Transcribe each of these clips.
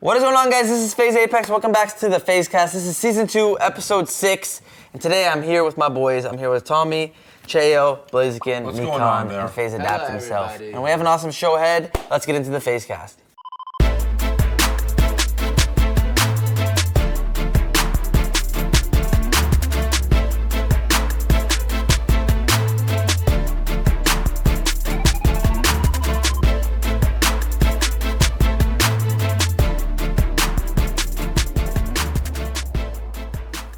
What is going on, guys? This is FaZe Apex. Welcome back to the FaZe Cast. This is Season 2, Episode 6. And today I'm here with my boys. I'm here with Tommy, CHEO, Blaziken, NIKAN, and FaZe Adapted himself. And we have an awesome show ahead. Let's get into the FaZe Cast.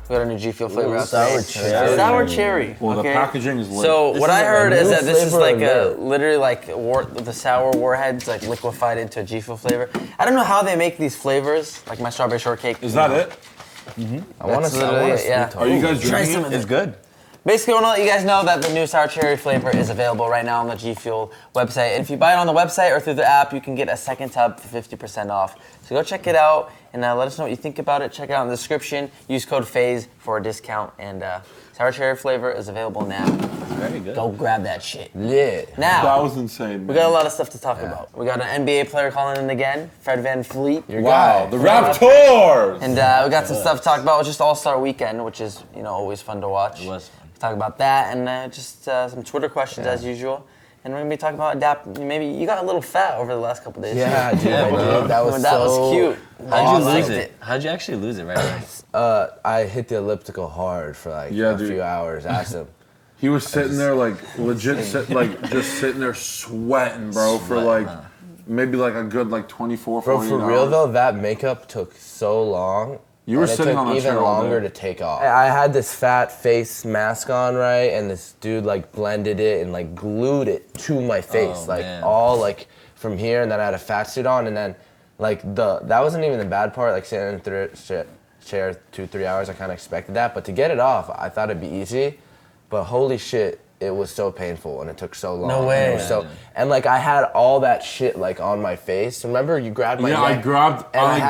We got a new GFUEL flavor out today. Sour cherry. Well, okay. the packaging is lit. So what I heard is that this is like literally like the sour warheads like liquefied into a GFUEL flavor. I don't know how they make these flavors, like my strawberry shortcake. Is that it? Mm-hmm. I want to yeah. Are you guys drinking it? It's good. Basically, I want to let you guys know that the new sour cherry flavor is available right now on the GFUEL website. And if you buy it on the website or through the app, you can get a second tub for 50% off. So go check it out and let us know what you think about it. Check it out in the description. Use code FaZe for a discount. And sour cherry flavor is available now. Very good. Go grab that shit. Yeah. Now, that was insane, man. We got a lot of stuff to talk about. We got an NBA player calling in again, Fred Vanvleet. Wow, the Raptors! And we got some stuff to talk about. It was just All-Star Weekend, which is always fun to watch. It was fun. Talk about that and just some Twitter questions as usual. And we're gonna be talking about adapt. Maybe you got a little fat over the last couple days. Yeah, dude. That was cute. How'd you lose it? How'd you actually lose it right away? I hit the elliptical hard for like a few hours. Asked him. He was sitting there like legit, just sitting there sweating, bro, for like maybe like a good like 24, 48 Bro, for real though, that makeup took so long. You were sitting on that even chair all longer day. to take off. I had this fat face mask on, right, and this dude like blended it and like glued it to my face, all like from here, and then I had a fat suit on, and then like that wasn't even the bad part. Like sitting in the chair 2-3 hours, I kind of expected that, but to get it off, I thought it'd be easy, but holy shit. It was so painful and it took so long. No way. And like I had all that shit like on my face. Remember you grabbed my neck? I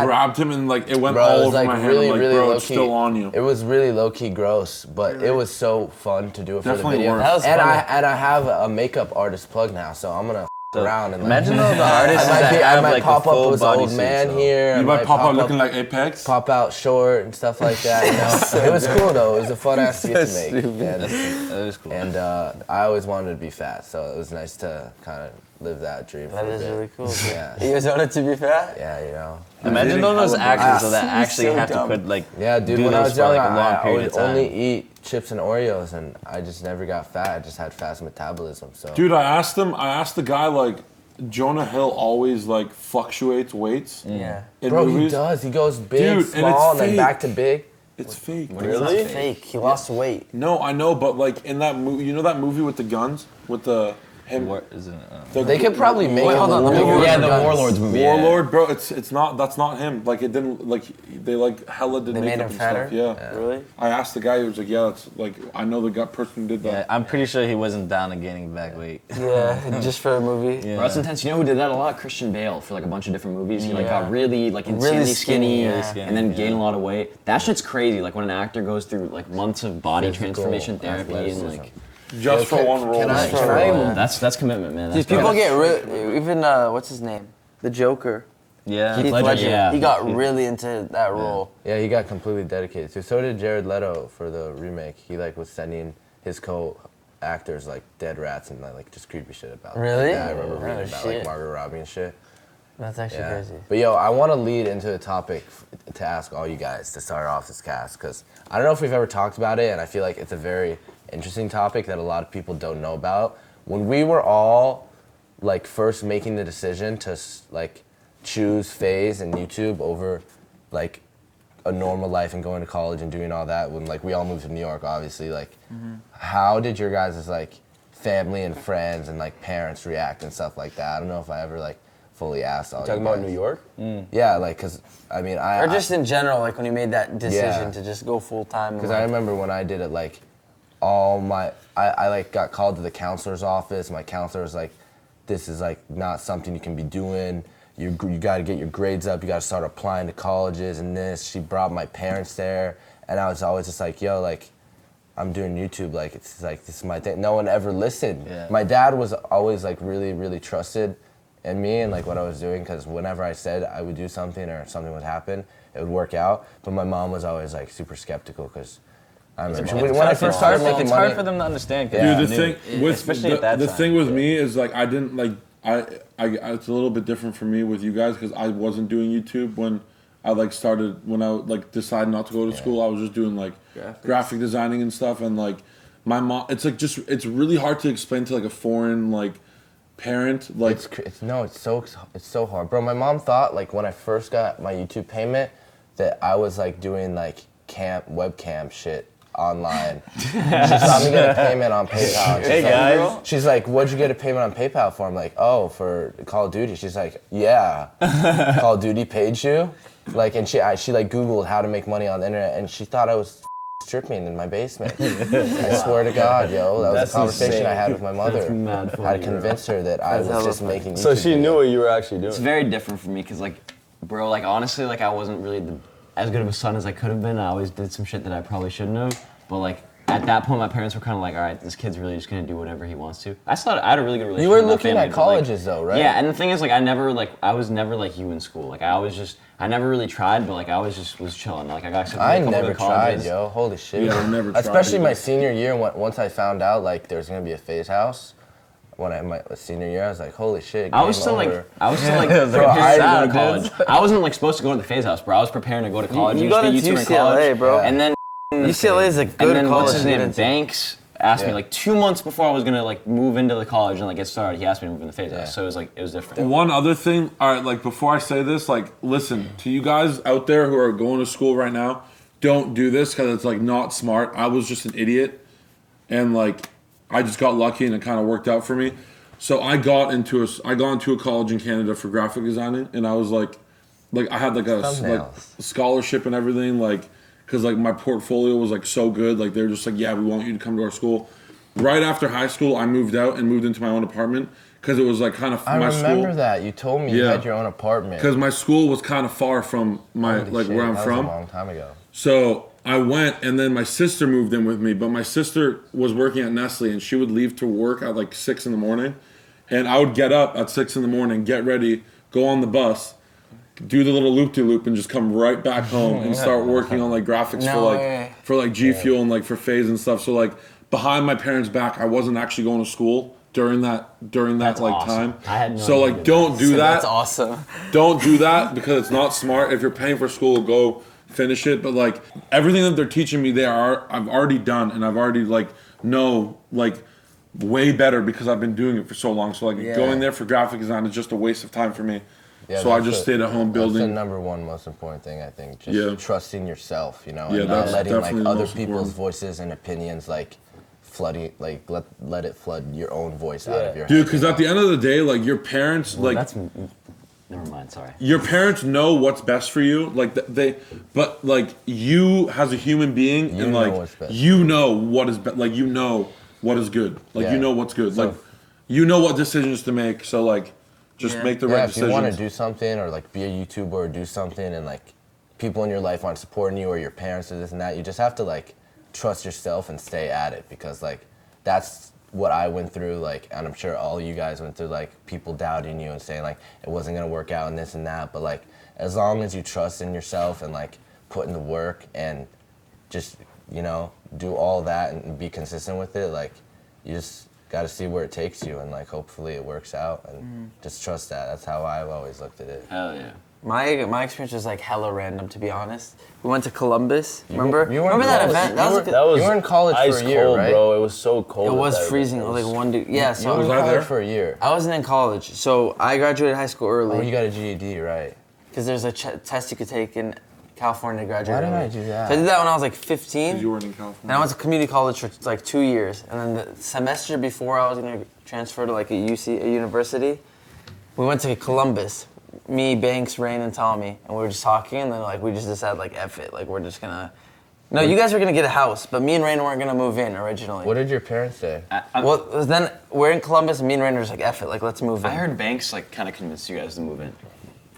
grabbed him and like it went all over like my really, hand. I'm like, really bro, low it's key. still on you. It was really low key gross, but it was so fun to do it for the video. That was and I have a makeup artist plug now, so I'm gonna around and imagine though the artists I might like pop up with an old suit, man here. You might pop out looking like Apex. Pop out short and stuff like that. It was cool though. It was a fun ass skit to make. That was cool. And I always wanted to be fat, so it was nice to kind of live that dream. That is really cool. Yeah. You guys wanted to be fat? Yeah, Imagine those actors that actually have to put like. Yeah, dude. do When I this was for, young, like, a long I period would of time. only eat chips and Oreos, and I just never got fat. I just had fast metabolism. So. Dude, I asked the guy like, Jonah Hill always like fluctuates weights. Yeah. Bro, movies. he does. He goes big, Dude, small, and then fake. back to big. It's fake. Really? It's fake. He lost weight. No, I know, but like in that movie, you know that movie with the guns, with the him. What is it? They could probably make. Wait, hold on. Let me go. Yeah, the Warlords movie. Warlord, bro. It's not. That's not him. Like it didn't. Like they like hella did. They made him and fatter? stuff. Yeah. Really? I asked the guy. He was like, "Yeah, it's like I know the person who did Yeah, that." I'm pretty sure he wasn't down to gaining back weight. Yeah, just for a movie. Yeah. Bro, that's intense. You know who did that a lot? Christian Bale for like a bunch of different movies. He like got really like insanely Really skinny, and then gained a lot of weight. That shit's crazy. Like when an actor goes through like months of body transformation therapy and like Just for one role. that's commitment, man. Dude, people get even what's his name? The Joker. Yeah. Heath Ledger. yeah. He got really into that role. Yeah, he got completely dedicated to. So did Jared Leto for the remake. He like was sending his co-actors like dead rats and like just creepy shit about. Really? Yeah, I remember reading about shit. like Margot Robbie and shit. That's actually crazy. But yo, I want to lead into a topic to ask all you guys to start off this cast, because I don't know if we've ever talked about it, and I feel like it's a very interesting topic that a lot of people don't know about. When we were all like first making the decision to like choose FaZe and YouTube over like a normal life and going to college and doing all that, when like we all moved to New York, obviously, like how did your guys' like family and friends and like parents react and stuff like that? I don't know if I ever like fully asked all you talking guys. about New York? Yeah, like, cause I mean, Or just in general, like when you made that decision to just go full time. Because I remember when I did it, like, I like got called to the counselor's office. My counselor was like, this is like not something you can be doing. You got to get your grades up. You got to start applying to colleges and this. She brought my parents there, and I was always just like, yo, like, I'm doing YouTube. Like, it's like, this is my thing. No one ever listened. Yeah. My dad was always like really, really trusted in me and like what I was doing, because whenever I said I would do something or something would happen, it would work out. But my mom was always like super skeptical because I remember when I first started making money. It's hard for them to understand. Dude, the thing with especially at that the time. thing with me is like I didn't like I it's a little bit different for me with you guys because I wasn't doing YouTube when I like started when I like decided not to go to school. I was just doing like graphic designing and stuff, and like my mom. It's like just it's really hard to explain to like a foreign like parent. Like it's so hard, bro. My mom thought like when I first got my YouTube payment that I was like doing like webcam shit online. She saw me get a payment on PayPal. Hey guys. She's like, what'd you get a payment on PayPal for? I'm like, oh, for Call of Duty. She's like, yeah, Call of Duty paid you? Like, and she like Googled how to make money on the internet, and she thought I was stripping in my basement. I swear to God, yo, that was a conversation insane. I had with my mother. That's mad funny, I had to convince her that I was just making YouTube So she knew what you were actually doing. It's very different for me because, like, bro, like, honestly, like, I wasn't really as good of a son as I could have been. I always did some shit that I probably shouldn't have. But, like, at that point, my parents were kind of like, all right, this kid's really just going to do whatever he wants to. I had a really good relationship You were with my looking family, at colleges, though, right? Yeah, and the thing is, like, I was never like you in school. Like, I never really tried, but, like, I always just was chilling. Like, I got accepted to a couple never of colleges. tried, yo. Holy shit. Yeah, I never tried Especially either. my senior year, once I found out, like, there was going to be a FaZe house. My senior year, I was like, holy shit, I was still like over. preparing Bro, to go to college. I wasn't like supposed to go to the FaZe house, bro. I was preparing to go to college. You used got to be into YouTuber in UCLA, college, bro. And then UCLA is a and good then college. what's his to get name? into. Banks asked me Yeah. like 2 months before I was gonna like move into the college and like get started. He asked me to move in the FaZe house, so it was different. One other thing, all right, like before I say this, like listen to you guys out there who are going to school right now. Don't do this because it's like not smart. I was just an idiot, and like I just got lucky and it kind of worked out for me. So I got into a college in Canada for graphic designing, and I was like I had like a scholarship and everything, like because like my portfolio was like so good. Like they were just like, yeah, we want you to come to our school. Right after high school, I moved out and moved into my own apartment because it was like kind of my school. I remember that. You told me you had your own apartment. Because my school was kind of far from my Holy shit, where I'm that from. was a long time ago. So I went, and then my sister moved in with me. But my sister was working at Nestle, and she would leave to work at like 6 in the morning, and I would get up at 6 in the morning, get ready, go on the bus, do the little loop-de-loop, and just come right back home and start working on like graphics for like GFUEL and like for FaZe and stuff. So like behind my parents' back, I wasn't actually going to school during that That's like awesome. time. I had no so idea. like don't do that. That's awesome. Don't do that because it's not smart. If you're paying for school, go finish it. But like everything that they're teaching me, I've already done, and I've already like know like way better because I've been doing it for so long. So like going there for graphic design is just a waste of time for me. Yeah, so I just stayed at home building. That's the number one most important thing, I think. Just trusting yourself, you know, and not that's letting like definitely the other most people's important. voices and opinions like flooding, like let it flood your own voice out of your Dude, head. because at the end of the day, like your parents, like Never mind, sorry. your parents know what's best for you. Like but like you as a human being, You and know like what's best. you know what is like you know what is good. Like you know what's good. So- like you know what decisions to make. So like just make the right if you decisions. want to do something or like be a YouTuber or do something and like people in your life aren't supporting you or your parents or this and that, you just have to like trust yourself and stay at it because like that's what I went through, like, and I'm sure all you guys went through, like people doubting you and saying like it wasn't gonna work out and this and that, but like as long as you trust in yourself and like put in the work and just, you know, do all that and be consistent with it, like you just got to see where it takes you and like hopefully it works out and just trust that. That's how I've always looked at it. Hell yeah. My experience was like hella random, to be honest. We went to Columbus. Remember? You weren't Remember that in college. event? That was a good. You were in college ice for a year, cold, right? bro. It was so cold. It was at that freezing. It event. was like one dude. Yeah, You so were in I college there? for a year. I wasn't in college. So I graduated high school Oh, early you got a GED, right? because there's a test you could take in California to graduate. Why didn't early. I do that? So I did that when I was like 15. You weren't in And I California. went to community college for like 2 years. And then the semester before I was gonna transfer to like a university, we went to Columbus. Me, Banks, Rain, and Tommy. And we were just talking, and then like we just decided like F it. Like we're just gonna... No, you guys were gonna get a house, but me and Rain weren't gonna move in originally. What did your parents say? Well, then we're in Columbus, and me and Rain were just like F it. Like let's move in. I heard Banks like kind of convinced you guys to move in.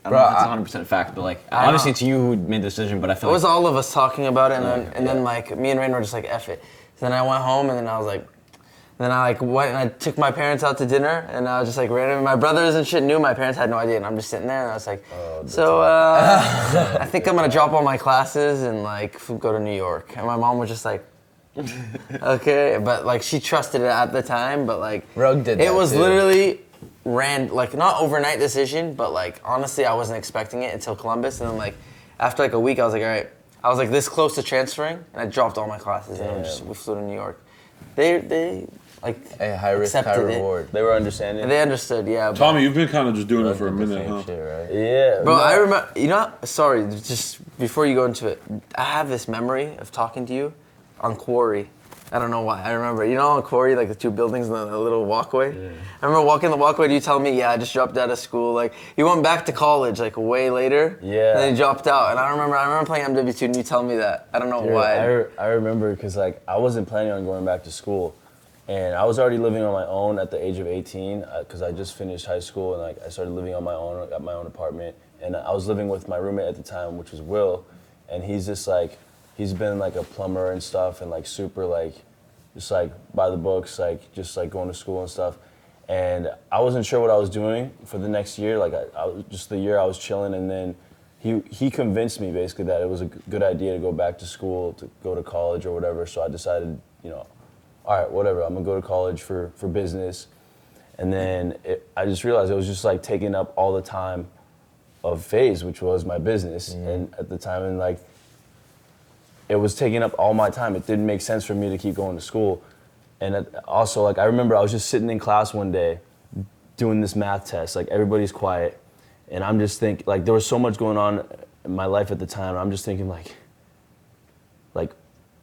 I Bro, don't know if that's 100% fact, but like obviously it's you who made the decision, but I feel It was like all of us talking about it, and then like me and Rain were just like F it. So then I went home, and then I was like, then I like went and I took my parents out to dinner, and I was just like random. My brothers and shit knew. My parents had no idea, and I'm just sitting there, and I was like, I think I'm gonna drop all my classes and like go to New York. And my mom was just like, okay, but like she trusted it at the time, but like Rug did that it was too. literally like not overnight decision, but like honestly, I wasn't expecting it until Columbus, and then like after like a week, I was like, all right, I was like this close to transferring, and I dropped all my classes, and we flew to New York. They like A high risk, high accepted it. reward. They were understanding. And they understood, yeah. But, Tommy, you've been kind of just doing it for a Did the minute, same huh? shit, right? Yeah. bro, I remember. You know, sorry, just before you go into it, I have this memory of talking to you on Quarry. I don't know why. I remember. You know, on Quarry, like the two buildings and the little walkway. Yeah. I remember walking the walkway. You tell me, yeah, I just dropped out of school. Like you went back to college, like way later. Yeah. And then you dropped out. And I remember playing MW2, and you tell me that. I don't know Dude, why. I remember because like I wasn't planning on going back to school, and I was already living on my own at the age of 18 because I just finished high school and like I started living on my own, got my own apartment, and I was living with my roommate at the time, which was Will, and he's just like he's been like a plumber and stuff and like super like just like by the books, like just like going to school and stuff. And I wasn't sure what I was doing for the next year. Like I was just the year I was chilling, and then he convinced me basically that it was a good idea to go back to school, to go to college or whatever. So I decided, you know, all right, whatever, I'm gonna go to college for business. And then I just realized it was just like taking up all the time of FaZe, which was my business. And at the time, and like, it was taking up all my time. It didn't make sense for me to keep going to school. And also, like, I remember I was just sitting in class one day doing this math test. Like, everybody's quiet. And I'm just thinking, like, there was so much going on in my life at the time. I'm just thinking, like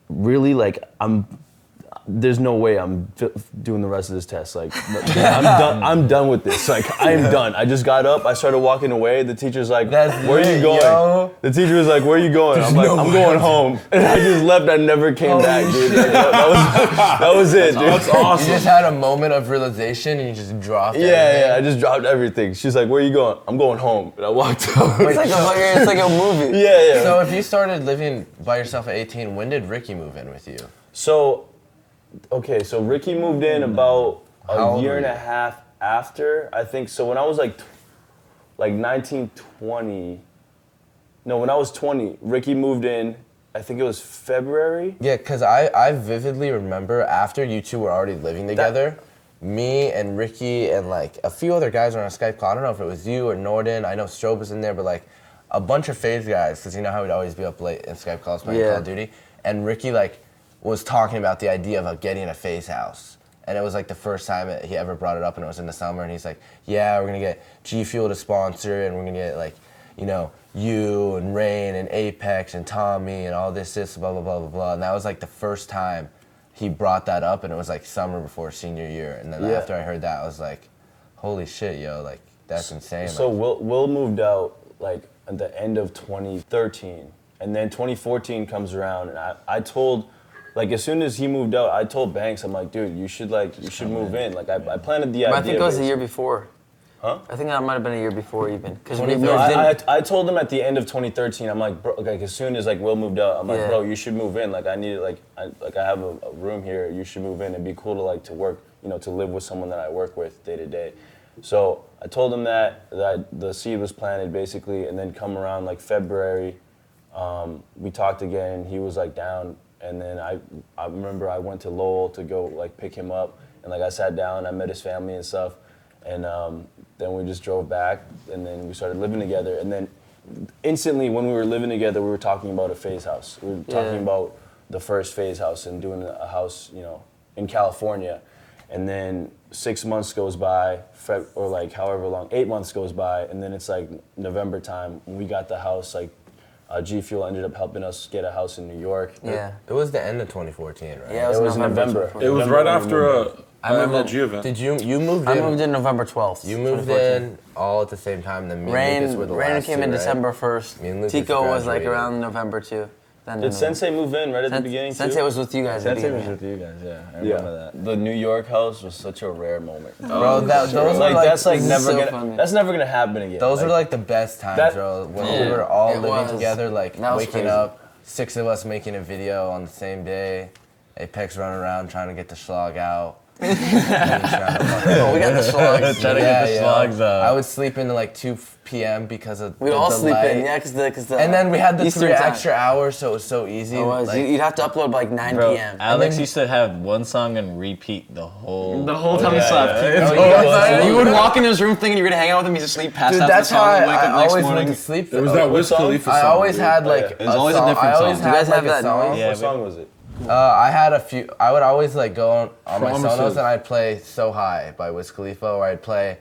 really, like, there's no way I'm doing the rest of this test. Like, I'm done with this. Like, I'm done. I just got up, I started walking away. The teacher's like, where are you going? Yo. The teacher was like, where are you going? I'm like, I'm going home. And I just left, I never came back, dude. Like, that was it, dude. That's awesome. You just had a moment of realization and you just dropped it. Yeah, I just dropped everything. She's like, where are you going? I'm going home. And I walked out. It's like a movie. Yeah. So if you started living by yourself at 18, when did Ricky move in with you? So Ricky moved in about How a old year were and you? a half after, I think. So when I was like 19, 20, no, when I was 20, Ricky moved in, I think it was February. Yeah, because I vividly remember after you two were already living together, me and Ricky and like a few other guys were on a Skype call. I don't know if it was you or Norden. I know Strobe was in there, but like a bunch of FaZe guys, because you know how we'd always be up late in Skype calls playing Call of Duty. And Ricky like was talking about the idea of getting a FaZe house. And it was like the first time he ever brought it up, and it was in the summer, and he's like, yeah, we're gonna get GFUEL to sponsor, and we're gonna get like, you know, you and Rain and Apex and Tommy and all this, blah, blah, blah, blah, blah. And that was like the first time he brought that up, and it was like summer before senior year. And then after I heard that, I was like, holy shit, yo, like that's insane. So like, Will moved out like at the end of 2013. And then 2014 comes around, and I told, like, as soon as he moved out, I told Banks, I'm like, dude, you should move in. Like, I planted the idea. I think it was a year before. Huh? I think that might have been a year before even. Because No, I told him at the end of 2013, I'm like, bro, like, as soon as like Will moved out, I'm like, bro, you should move in. Like, I need I have a room here. You should move in. It'd be cool to work, you know, to live with someone that I work with day to day. So I told him that the seed was planted basically, and then come around like February, we talked again. He was like down. And then I remember I went to Lowell to go like pick him up, and like I sat down, I met his family and stuff, and then we just drove back, and then we started living together. And then instantly when we were living together, we were talking about a FaZe house. We were talking about the first FaZe house and doing a house, you know, in California. And then 6 months goes by, or like however long, 8 months goes by, and then it's like November time, and we got the house like. GFUEL ended up helping us get a house in New York. Yeah. it was the end of 2014, right? Yeah, It was November. It was right after a MLG event. Did you moved in? I moved in November 12th. You moved 2014. in all at the same time. Then me and Lucas were the Rain last came two, in right? December 1st. Me and Lucas Tico was like graduated. around November 2. Did Sensei move in right at the beginning too? Sensei was with you guys at the Sensei was beginning. with you guys, yeah. I remember that. The New York house was such a rare moment. Bro, those were Like, like that's like this is never so gonna. funny. That's never gonna happen again. those were like the best times, that- bro. When Yeah. we were all It living was. together, like That was waking crazy. up, 6 of us making a video on the same day. Apex running around trying to get the slog out. Oh, we got the slugs. Trying to get the slugs out. I would sleep into like 2 p.m. because of We'd the all sleep delay. in, yeah, because the. And then we had the Eastern 3 time. extra hours, so it was so easy. It was. Like, You'd have to upload by like 9 Bro, p.m. Alex then- used to have one song and repeat the whole time he slept. you You would walk in his room thinking you're gonna hang out with him. He's asleep, passed dude, out that's the how song, I, and wake I up next always morning. went to sleep. It was that Wiz Khalifa song. I always dude. had like There's always a different I always song. had You guys like have a that song. noise? What song was it? I had a few. I would always like go on my Promises. Sonos and I'd play "So High" by Wiz Khalifa, or I'd play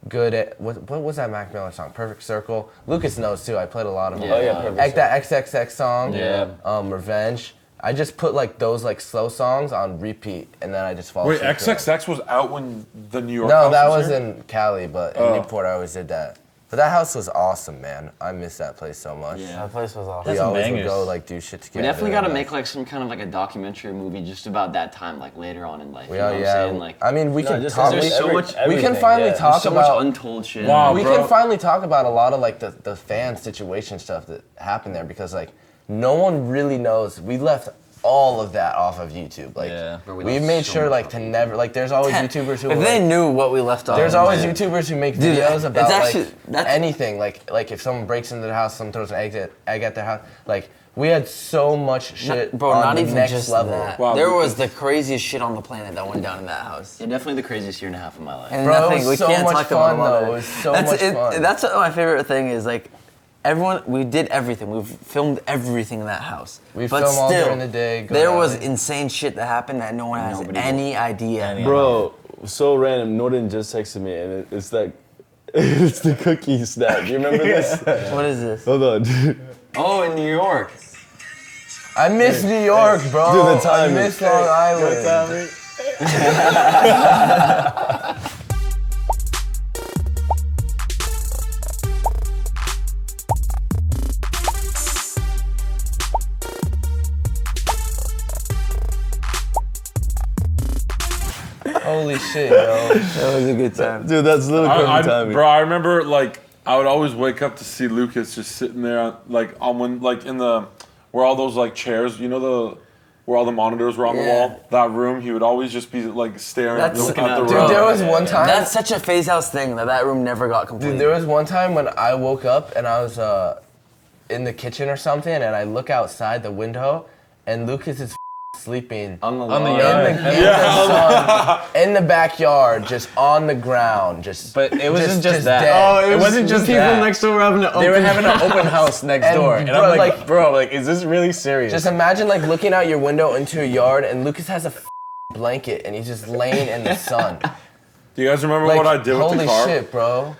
"Good." What was that Mac Miller song? "Perfect Circle." Lucas knows too. I played a lot of them. Oh yeah, perfect. Like that XXX song. Yeah. "Revenge." I just put like those like slow songs on repeat, and then I just fall Wait, asleep to it. XXX was out when the New York No, house that was was here? in Cali, but in Oh. Newport I always did that. But that house was awesome, man. I miss that place so much. Yeah. That place was awesome. We That's some always would bangers. go like do shit together. We definitely got to and, make like some kind of like a documentary movie just about that time, like later on in life. We You know are, what I'm yeah. saying? Like, I mean, we can just talk. there's We, so much- we can everything, finally yeah. talk so about. much untold shit. Wow. We bro. can finally talk about a lot of like the fan situation stuff that happened there, because like no one really knows. We left all of that off of YouTube. Like Yeah. Bro, we we left made so sure much like off to never like. There's always YouTubers who. If are, they like, knew what we left off. there's always man. YouTubers who make Dude, videos it's about actually- like that's- anything. Like if someone breaks into their house, someone throws an egg at their house. Like we had so much shit Bro, on not the even next just level. that. Wow, There Lucas. was the craziest shit on the planet that went down in that house. Yeah, definitely the craziest year and a half of my life. And Bro, it nothing, was we so can't much talk about fun, a lot of though. It was so much fun. That's what my favorite thing is. Like, everyone, we did everything. We filmed everything in that house. We but film all still, during the day, go there out. was insane shit that happened that no one has Nobody any idea. Bro, so random. Norton just texted me, and it's like, it's the cookie snap. Do you remember this? What is this? Hold on. Oh, in New York. I miss New York, bro. Dude, the timing. I miss Long Island. Holy shit, yo. That was a good time. Dude, that's literally perfect timing. Bro, I remember like I would always wake up to see Lucas just sitting there like on when like in the where all those like chairs, you know, the where all the monitors were on the Yeah. wall. That room, he would always just be like staring at That's- the, at the Dude, room. Dude, there was one time. That's such a FaZe house thing that room never got completed. Dude, there was one time when I woke up and I was in the kitchen or something, and I look outside the window, and Lucas is sleeping On the On the lawn. yard. in the backyard, just on the ground, just. But it wasn't just that. dead. Oh, it wasn't just people that. next door having an open. They were having an open house next And door, and bro, I'm like, like- bro, like, is this really serious? Just imagine like looking out your window into a yard, and Lucas has a blanket, and he's just laying in the sun. Do you guys remember Like, what I did with holy the car? shit, bro.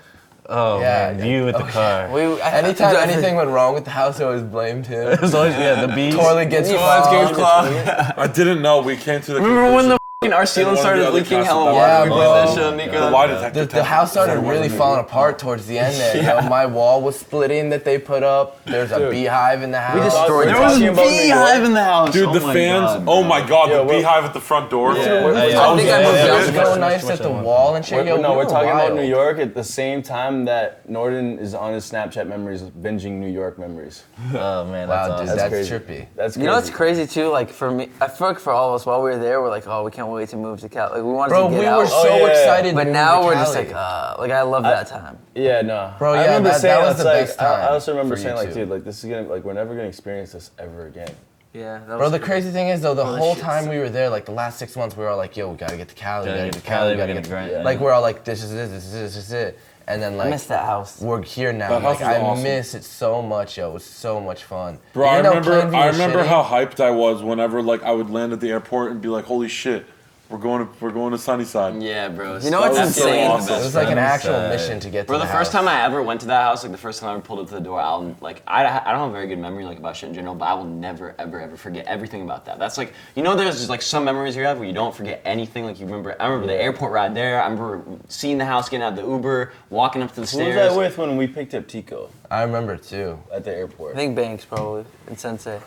oh yeah, man, you with the car. Anytime anything went wrong with the house, I always blamed him. It was always, yeah, the bees. Toilet gets clogged. I didn't know. We came to the Remember when conclusion- the our ceiling one of the started other leaking classes hella that water? Yeah, We did bro. that shit on the NIKAN. lie detector The house started tested really falling apart towards the end there. You know, my wall was splitting that they put up. There's a Dude. beehive in the house. We destroyed There was a Talking about New York. beehive in the house. Dude, oh the my fans. God, Oh bro. my God, Yeah, the we're- beehive at the front door. I think I moved It out was there. so nice at the wall and shit. Yo, No, we we're were talking about wild. New York at the same time that Norton is on his Snapchat memories, binging New York memories. Oh man, Wow, dude, that's crazy. trippy. That's crazy. You know what's crazy too? Like for me, I feel like for all of us, while we were there, we're like, oh, we can't wait to move to Cali. Like we wanted Bro, to get we out. were so yeah. excited. But to now move we're to just Cali. like I love that time. Yeah, no. Bro, I yeah, remember that saying was the like, best I time also remember for saying you like, two. dude, like this is gonna like we're never gonna experience this ever again. Yeah. That Bro, was the crazy thing is though, the whole shit's time we were there, like the last 6 months, we were all like, yo, we gotta get to Cali, we gotta get to Cali, we gotta get to grind. Yeah. Like we're all like, this is it, this is it, this is it. And then I like miss that house. we're here now. That house Like I was awesome. miss it so much, yo. It was so much fun. Bro, I Even though remember Plainview was shitty, how hyped I was whenever like I would land at the airport and be like, holy shit, we're going to Sunnyside. Yeah, bro. You know what's That's insane? really the Awesome. best it was like an friend. actual mission to get to Bro, the the first house. time I ever went to that house, like the first time I ever pulled up to the door, I don't have a very good memory like about shit in general, but I will never ever forget everything about that. That's like, you know, there's just like some memories you have where you don't forget anything. Like you remember, I remember the airport ride there. I remember seeing the house, getting out of the Uber, walking up to the Who was stairs. that with when we picked up Tico I remember too. at the airport? I think Banks probably and Sensei.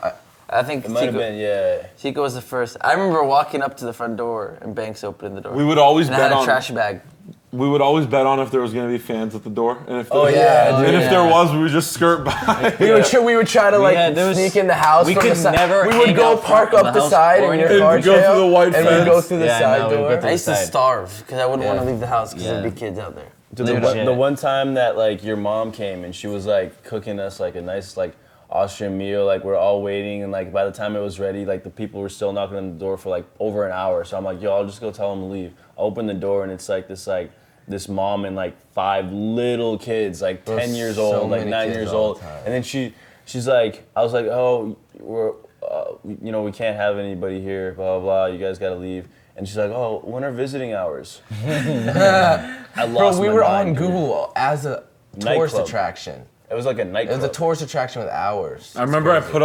I think It might have been, yeah. Chico was the first. I remember walking up to the front door and Banks opening the door. We would always and I bet had a on trash bag we would always bet on if there was gonna be fans at the door, and if there, dude, if there was, we would just skirt by. We would try to like sneak in the house. We from could the side. never. We would hang go out park front of up the the house side or in your And car we'd go through the white and we'd fence. go through the side no, we'd go door. through I used to side. starve because I wouldn't want to Yeah. leave the house because Yeah. there'd be kids out there. Dude, Legit. the one time that like your mom came and she was like cooking us like a nice like Austrian meal, like we're all waiting, and like by the time it was ready, like the people were still knocking on the door for like over an hour. So I'm like, yo, I'll just go tell them to leave. I open the door and it's like this mom and like 5 little kids, like 10 years so old, like many 9 kids years all old, the time. and then she's like, I was like, oh, we're we can't have anybody here, blah blah blah. You guys gotta leave. And she's like, oh, when are visiting hours? I lost Bro, we my were mind, on dude. Google as a tourist Nightclub. attraction. It was like a It nightclub. was a tourist attraction with hours. I remember I put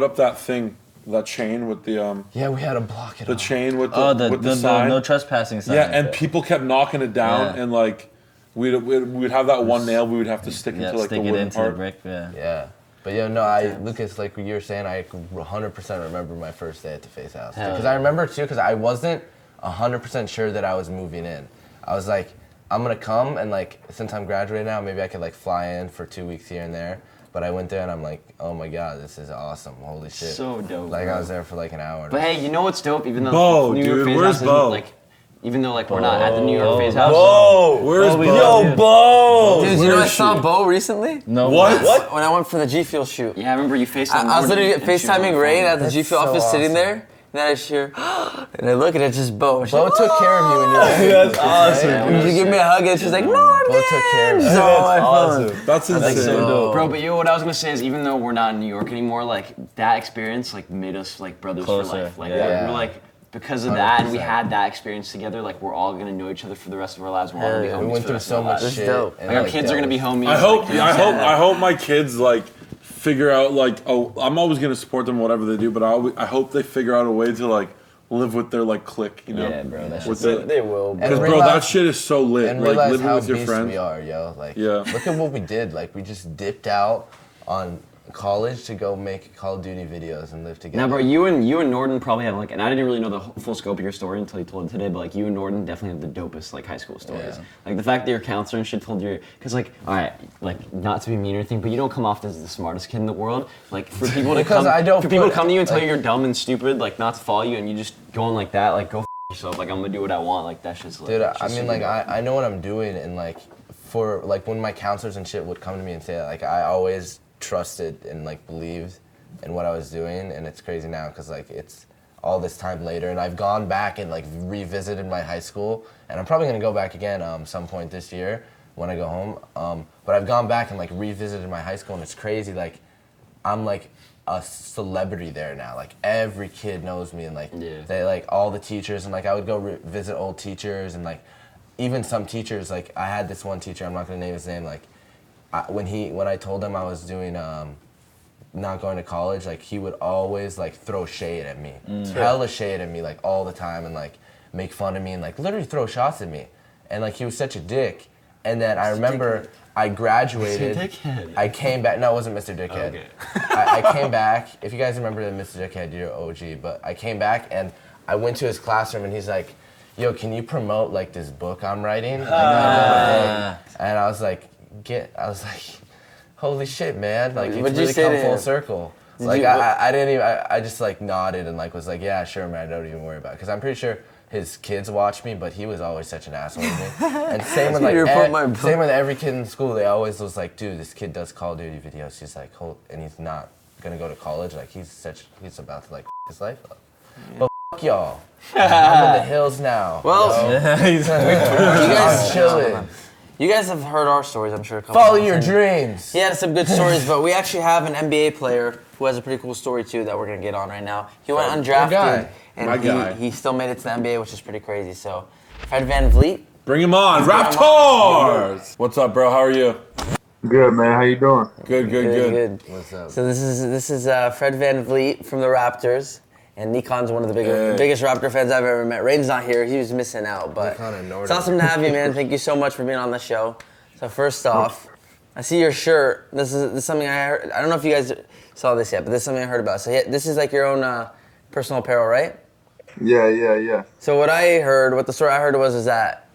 up that thing, that chain with the Yeah, we had to block it the off. chain with the sign. no trespassing sign. Yeah, and people kept knocking it down, Yeah. and like we'd have that one nail we would have to stick Yeah, into like stick the it wooden into part. the brick. Yeah. Yeah. But yeah, no, Lucas, like you were saying, I 100% remember my first day at the FaZe house. Hell Because yeah. I remember too, because I wasn't 100% sure that I was moving in. I was like, I'm gonna come and like, since I'm graduated now, maybe I could like fly in for 2 weeks here and there. But I went there and I'm like, oh my God, this is awesome. Holy shit. So dope. Like bro. I was there for like an hour. But hey, you know what's dope? Even though Bo, New York dude, FaZe where's house isn't, Bo? like, even though like we're not at the New York FaZe house. Whoa! Where's Bo? Yo, Bo! Dude, you know I saw Bo recently? No. What? When I went for the GFUEL shoot. Yeah, I remember you FaceTimed. I was literally Morgan, and she was on FaceTiming the Rain phone. at the That's GFUEL so office sitting awesome. there. And then I hear, and I look and it's just Bo. She's Bo like, took care of you when you were That's awesome, and she gave me a hug and she's like, Morgan! Bo took care of you. She's on my phone. Awesome. That's insane. so dope. Bro, but what I was gonna say is, even though we're not in New York anymore, like that experience like made us like brothers Closer, for life. Like yeah. we're like, because of that, and we 100%. had that experience together. Like we're all gonna know each other for the rest of our lives. We're all gonna be Yeah, homies We went for the through rest so of our much lives. shit. dope. and, Like our like, kids that are gonna be was- homies. I hope, like, you know what I'm saying? I hope my kids like figure out like, oh, I'm always gonna support them whatever they do, but I hope they figure out a way to like live with their like clique, you know? Yeah, bro, that With shit's the- They will, bro. Because And bro, that realize- shit is so lit. And Like realize living how with your beast friends. we are, yo. Like, Yeah. look at what we did. Like, we just dipped out on college to go make Call of Duty videos and live together. Now, bro, you and Norden probably have like, and I didn't really know the full scope of your story until you told it today. But like, you and Norden definitely have the dopest like high school stories. Yeah. Like the fact that your counselor and shit told you, because like, all right, like not to be mean or anything, but you don't come off as the smartest kid in the world. Like for people to Because come, I don't for people to put- come to you and tell like- you you're dumb and stupid, like not to follow you, and you just going like that, like go f yourself. Like I'm gonna do what I want. Like that shit's like, Dude, that I shit's mean, super like, dope. I know what I'm doing, and like, for like when my counselors and shit would come to me and say that, like, I always trusted and like believed in what I was doing, and it's crazy now because like it's all this time later, and I've gone back and like revisited my high school, and I'm probably gonna go back again some point this year when I go home. But I've gone back and like revisited my high school, and it's crazy. Like, I'm like a celebrity there now. Like every kid knows me, and like Yeah. they like all the teachers, and like I would go visit old teachers, and like even some teachers. Like I had this one teacher, I'm not gonna name his name. Like when I told him I was doing not going to college, like he would always like throw shade at me, hella shade at me, like all the time, and like make fun of me and like literally throw shots at me, and like he was such a dick. And then I remember I graduated. Mr. Dickhead. I came back. No, it wasn't Mr. Dickhead. Okay. I came back. If you guys remember the Mr. Dickhead, you're OG. But I came back and I went to his classroom and he's like, "Yo, can you promote like this book I'm writing?" Like, and I was like, "Holy shit, man! Like What'd it's you really say come to full him? circle." Did Like you- I didn't even. I just like nodded and like was like, "Yeah, sure, man. Don't even worry about it." Because I'm pretty sure his kids watch me, but he was always such an asshole with me. And same with like You put my book- same with every kid in school. They always was like, "Dude, this kid does Call of Duty videos. He's like, and he's not gonna go to college. Like he's about to like his life up." But y'all, I'm in the hills now. Well, yo. you I'm guys, chilling. you guys have heard our stories, I'm sure. A couple Follow times. your And dreams. He had some good stories, but we actually have an NBA player who has a pretty cool story too that we're gonna get on right now. He went undrafted, guy. and My guy. he still made it to the NBA, which is pretty crazy. So, Fred VanVleet. Bring him on, Raptors! What's up, bro? How are you? Good, man. How you doing? Good. What's up? So this is Fred VanVleet from the Raptors, and NIKAN's one of the Hey. biggest Raptor fans I've ever met. Rain's not here; he was missing out, but NIKAN and Norden. it's awesome to have you, man. Thank you so much for being on the show. So first off, I see your shirt. This is something I heard. I don't know if you guys saw this yet, but this is something I heard about. So yeah, this is like your own personal apparel, right? Yeah. So what the story I heard is that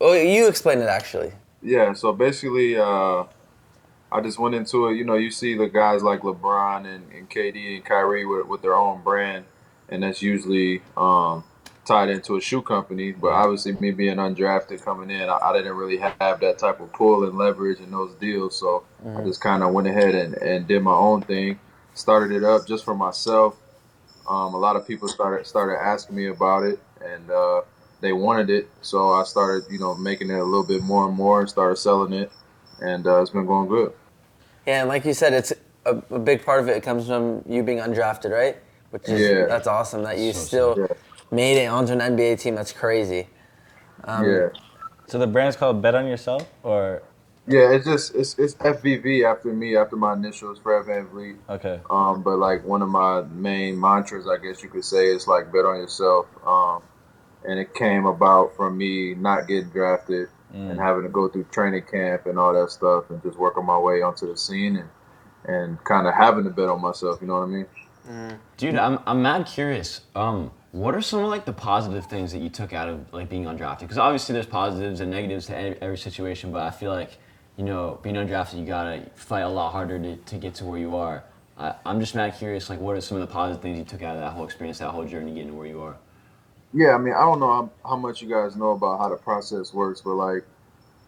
Oh, you explained it actually. Yeah, so basically, I just went into it. You know, you see the guys like LeBron and KD and Kyrie with their own brand, and that's usually tied into a shoe company. But obviously, me being undrafted coming in, I didn't really have that type of pull and leverage in those deals. So I just kind of went ahead and did my own thing, started it up just for myself. A lot of people started asking me about it, and they wanted it. So I started, making it a little bit more and more, and started selling it, and it's been going good. Yeah, and like you said, it's a big part of it comes from you being undrafted, right? Which is Yeah. that's awesome that you still Yeah. made it onto an NBA team. That's crazy. Yeah. So the brand's called Bet on Yourself, or Yeah, it's FVV after me, after my initials, Fred Vanvleet. okay. But like one of my main mantras, I guess you could say, is like bet on yourself. And it came about from me not getting drafted and having to go through training camp and all that stuff, and just working my way onto the scene and kind of having to bet on myself. You know what I mean? Dude, I'm mad curious. What are some of like the positive things that you took out of like being undrafted? Because obviously there's positives and negatives to every situation, but I feel like being undrafted, you gotta fight a lot harder to get to where you are. I'm just mad curious. Like, what are some of the positive things you took out of that whole experience, that whole journey getting to where you are? Yeah, I mean, I don't know how much you guys know about how the process works, but like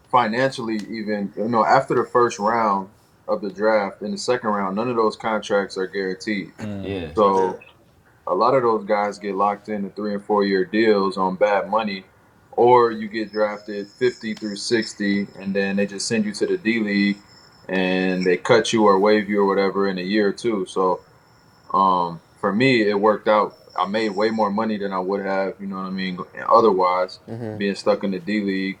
financially, even after the first round of the draft, in the second round, none of those contracts are guaranteed. Yeah. So a lot of those guys get locked into 3 and 4 year deals on bad money, or you get drafted 50 through 60, and then they just send you to the D League, and they cut you or waive you or whatever in a year or two. So for me, it worked out. I made way more money than I would have, you know what I mean, otherwise being stuck in the D League.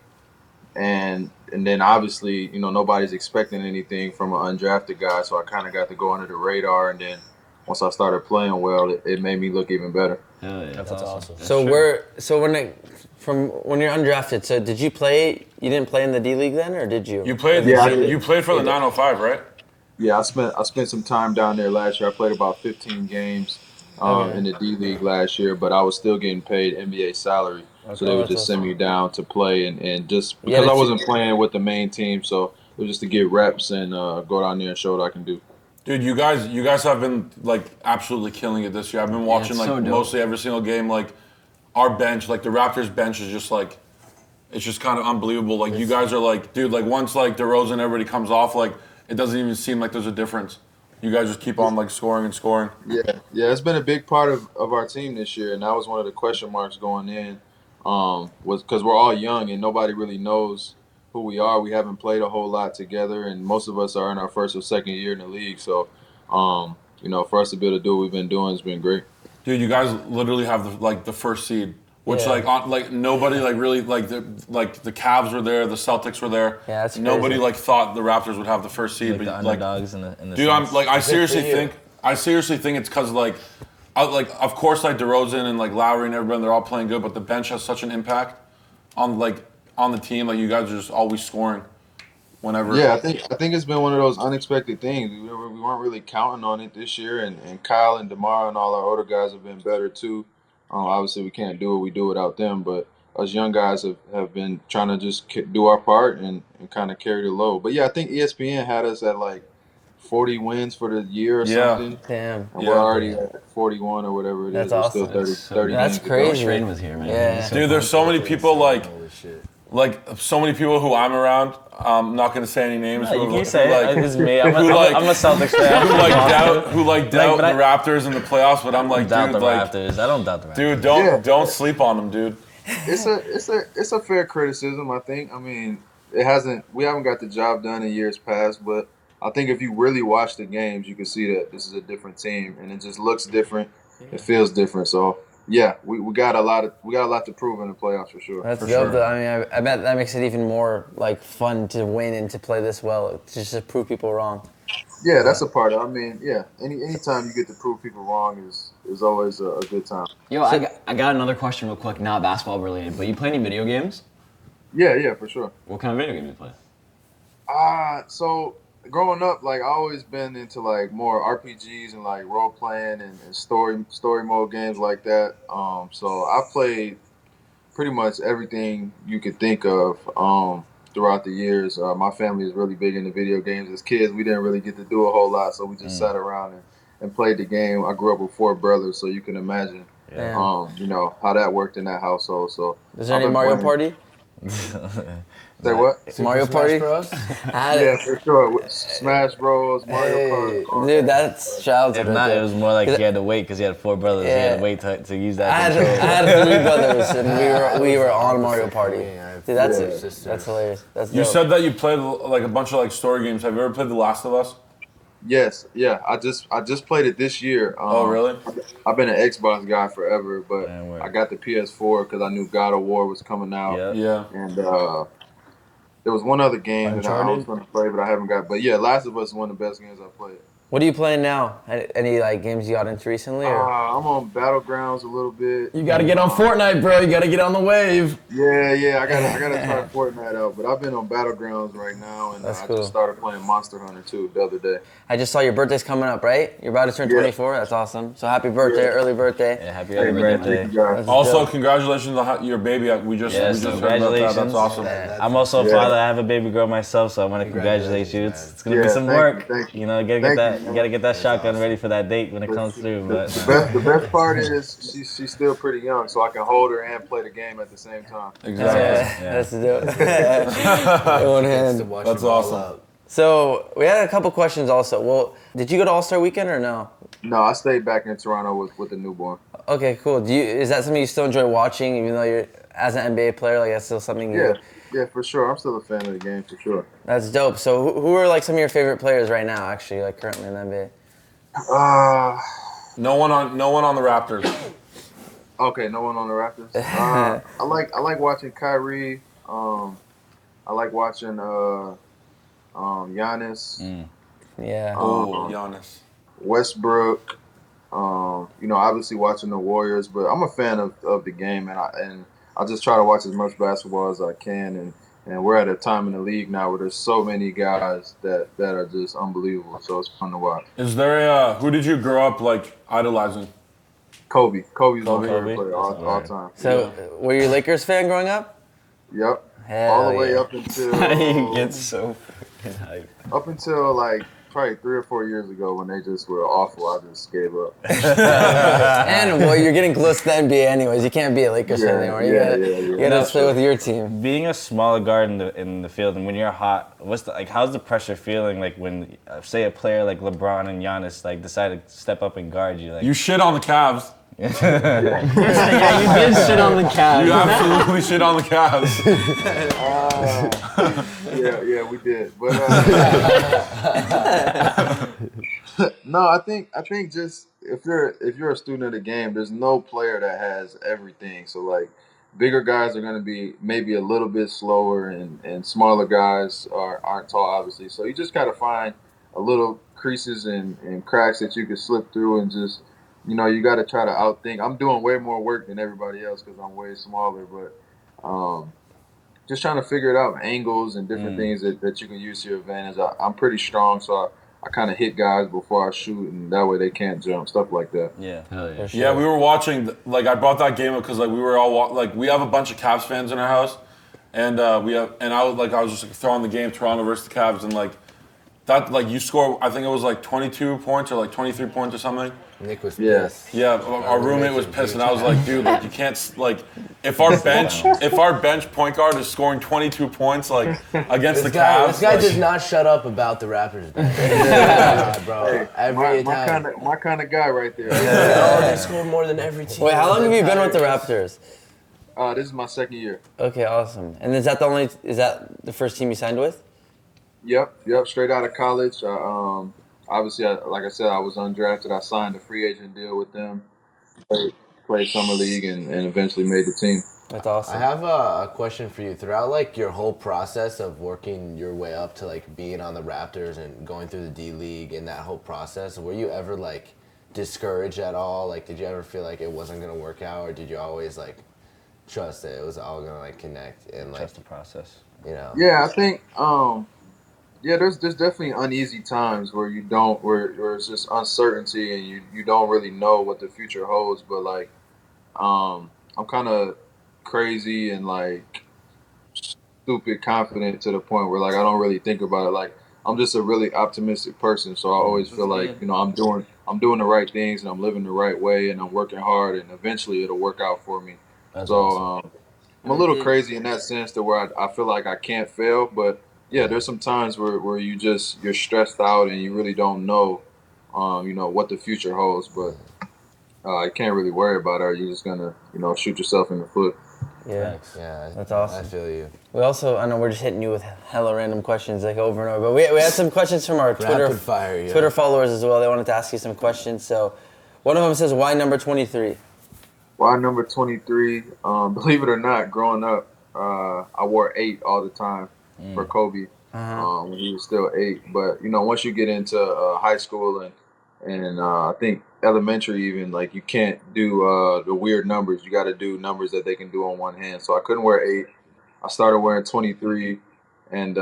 And then obviously, nobody's expecting anything from an undrafted guy, so I kind of got to go under the radar. And then once I started playing well, it made me look even better. Hell yeah. That's awesome. From when you're undrafted, so did you play? You didn't play in the D League then, or did you? You played. Yeah, I did. You played for the 905, right? Yeah, I spent some time down there last year. I played about 15 games in the D League last year, but I was still getting paid NBA salary. So they would just send me down to play, and just because I wasn't playing with the main team, so it was just to get reps and go down there and show what I can do. Dude, you guys have been like absolutely killing it this year. I've been watching it's like so dope. mostly every single game. Like our bench, like the Raptors bench is just like, it's just kind of unbelievable. Like you guys are like, dude, like once like DeRozan and everybody comes off, like it doesn't even seem like there's a difference. You guys just keep on like scoring and scoring. Yeah, it's been a big part of our team this year, and that was one of the question marks going in. Was because we're all young and nobody really knows who we are. We haven't played a whole lot together, and most of us are in our first or second year in the league. So, for us to be able to do what we've been doing has been great. Dude, you guys literally have the first seed, which like nobody like really like the Cavs were there, the Celtics were there. Yeah, that's crazy. Nobody like thought the Raptors would have the first seed, Like the but underdogs in the dude, I'm sense. like I seriously think it's because like of course like DeRozan and like Lowry and everybody, they're all playing good, but the bench has such an impact on the team. Like you guys are just always scoring whenever. Yeah, I think it's been one of those unexpected things. We weren't really counting on it this year, and Kyle and DeMar and all our older guys have been better too. Obviously, we can't do what we do without them, but us young guys have been trying to just do our part and kind of carry the load. But yeah, I think ESPN had us at like 40 wins for the year or something. Damn. And we're already at 41 or whatever it That's is. We're still awesome. 30 That's games to go. crazy. Rain was here, man. Yeah. He's so Dude, there's so many people like shit. so many people who I'm around. I'm not gonna say any names. You who, can say like, it. It's me. I'm like- a Celtics fan. who doubt but I- the Raptors in the playoffs, but I'm like, doubt dude, the like, Raptors. I don't doubt the Raptors. dude, Yeah. don't sleep on them, dude. It's a fair criticism, I think. I mean, we haven't got the job done in years past, but I think if you really watch the games, you can see that this is a different team, and it just looks different. It feels different. So yeah, we got a lot to prove in the playoffs for sure. That's For dope. sure. Though. I mean, I bet that makes it even more like fun to win and to play this well, just to prove people wrong. Yeah, that's a part of it. I mean, yeah, anytime you get to prove people wrong is always a good time. Yo, I got another question real quick, not basketball related, but you play any video games? Yeah, for sure. What kind of video game do you play? So growing up, like I always been into like more RPGs and like role playing and story mode games like that. So I played pretty much everything you could think of throughout the years. My family is really big into video games. As kids, we didn't really get to do a whole lot, so we just sat around and played the game. I grew up with 4 brothers, so you can imagine, you know, how that worked in that household. So, is there any Mario Party? Say what? Mario Party? Bros? Yeah, for sure. Smash Bros, Mario Kart. Dude, that's childhood. If not, right it was more like he had to wait because he had 4 brothers. He had to wait to use that. I had 3 brothers, and we were on Mario Party. Dude, that's hilarious. That's You dope. said that you played like a bunch of like story games. Have you ever played The Last of Us? Yes, yeah. I just played it this year. Oh, really? I've been an Xbox guy forever, but Man, word. I got the PS4 because I knew God of War was coming out. Yeah. Yeah. And there was one other game that I was going to play, but I haven't got. But yeah, Last of Us is one of the best games I played. What are you playing now? Any like games you got into recently? Or? I'm on Battlegrounds a little bit. You gotta get on Fortnite, bro. You gotta get on the wave. Yeah. I gotta try Fortnite out, but I've been on Battlegrounds right now, and That's I cool. just started playing Monster Hunter too the other day. I just saw your birthday's coming up, right? You're about to turn Yeah. 24. That's awesome. So happy birthday, early birthday. Yeah, happy Hey, early man, birthday. thank you guys. Also, congratulations on your baby. We just Yes, heard about that. congratulations. That's awesome. I'm also a Yeah. father. I have a baby girl myself, so I want to congratulate you. It's gonna be Yeah, some thank work. you, thank you. You know, you gotta get that shotgun ready for that date when it comes through. But The best part is she's still pretty young, so I can hold her and play the game at the same time. Exactly. That's dope. In one hand. That's awesome. So we had a couple questions also. Well, did you go to All-Star Weekend or no? No, I stayed back in Toronto with the newborn. Okay, cool. Is that something you still enjoy watching, even though you're as an NBA player? Like that's still something you. Yeah, for sure. I'm still a fan of the game, for sure. That's dope. So who are like some of your favorite players right now? Actually, like currently in the NBA. No one on the Raptors. Okay, no one on the Raptors. I like watching Kyrie. I like watching Giannis, Yeah. Oh, Giannis. Westbrook. You know, obviously watching the Warriors, but I'm a fan of the game, and I just try to watch as much basketball as I can. And we're at a time in the league now where there's so many guys that are just unbelievable. So it's fun to watch. Is there who did you grow up like idolizing? Kobe. Kobe's my Kobe. favorite player all time. So were you a Lakers fan growing up? Yep. Hell All the way yeah. up until you get so like probably 3 or 4 years ago when they just were awful. I just gave up. And well, you're getting close to the NBA anyways. You can't be a Lakers fan anymore. You gotta stay with your team. being a smaller guard in the field, and when you're hot, how's the pressure feeling like when say a player like LeBron and Giannis like decide to step up and guard you? Like You shit on the Cavs. Yeah, you did shit on the Cavs. You absolutely shit on the Cavs. Yeah, we did. But no, I think just if you're a student of the game, there's no player that has everything. So like bigger guys are going to be maybe a little bit slower, and smaller guys aren't tall, obviously. So you just got to find a little creases and cracks that you can slip through, and just you got to try to outthink. I'm doing way more work than everybody else because I'm way smaller, but just trying to figure it out, angles and different things that you can use to your advantage. I'm pretty strong, so I kind of hit guys before I shoot, and that way they can't jump, stuff like that. yeah. Hell yeah. Yeah, we were watching. Like, I brought that game up because like we were all we have a bunch of Cavs fans in our house, and I was just like throwing the game Toronto versus the Cavs, and like that you score. I think it was like 22 points or like 23 points or something. Nick was Yeah. pissed. Yeah, our roommate was pissed, and I was like, dude, like you can't if our bench point guard is scoring 22 points like against the Cavs. This guy like, does not shut up about the Raptors, man. Bro. Every time. My kind of guy right there. Oh, they score more than every team. Wait, how long have you been with the Raptors? This is my second year. Okay, awesome. And is that the first team you signed with? Yep. Straight out of college. Obviously, like I said, I was undrafted. I signed a free agent deal with them. Played summer league and eventually made the team. That's awesome. I have a question for you. Throughout like your whole process of working your way up to like being on the Raptors and going through the D League and that whole process, were you ever like discouraged at all? Like, did you ever feel like it wasn't gonna work out, or did you always like trust that it was all gonna like connect and like Trust the process. Yeah, I think there's definitely uneasy times where you don't where it's just uncertainty and you don't really know what the future holds, but like I'm kind of crazy and like stupid confident to the point where like I don't really think about it. Like I'm just a really optimistic person, so I always feel like I'm doing the right things and I'm living the right way and I'm working hard and eventually it'll work out for me. That's So awesome. I'm a little crazy in that sense to where I feel like I can't fail, but yeah, there's some times where you're stressed out and you really don't know, what the future holds, but you can't really worry about it. Or you're just gonna, shoot yourself in the foot. Yeah. Thanks. Yeah, That's awesome. I feel you. We also, I know we're just hitting you with hella random questions like over and over, but we had some questions from our Rapid fire, yeah. Twitter followers as well. They wanted to ask you some questions. So one of them says, why number 23? Why number 23? Believe it or not, growing up, I wore 8 all the time for Kobe when he was still 8. But once you get into high school and I think elementary even, like you can't do the weird numbers. You got to do numbers that they can do on one hand. So I couldn't wear 8. I started wearing 23, and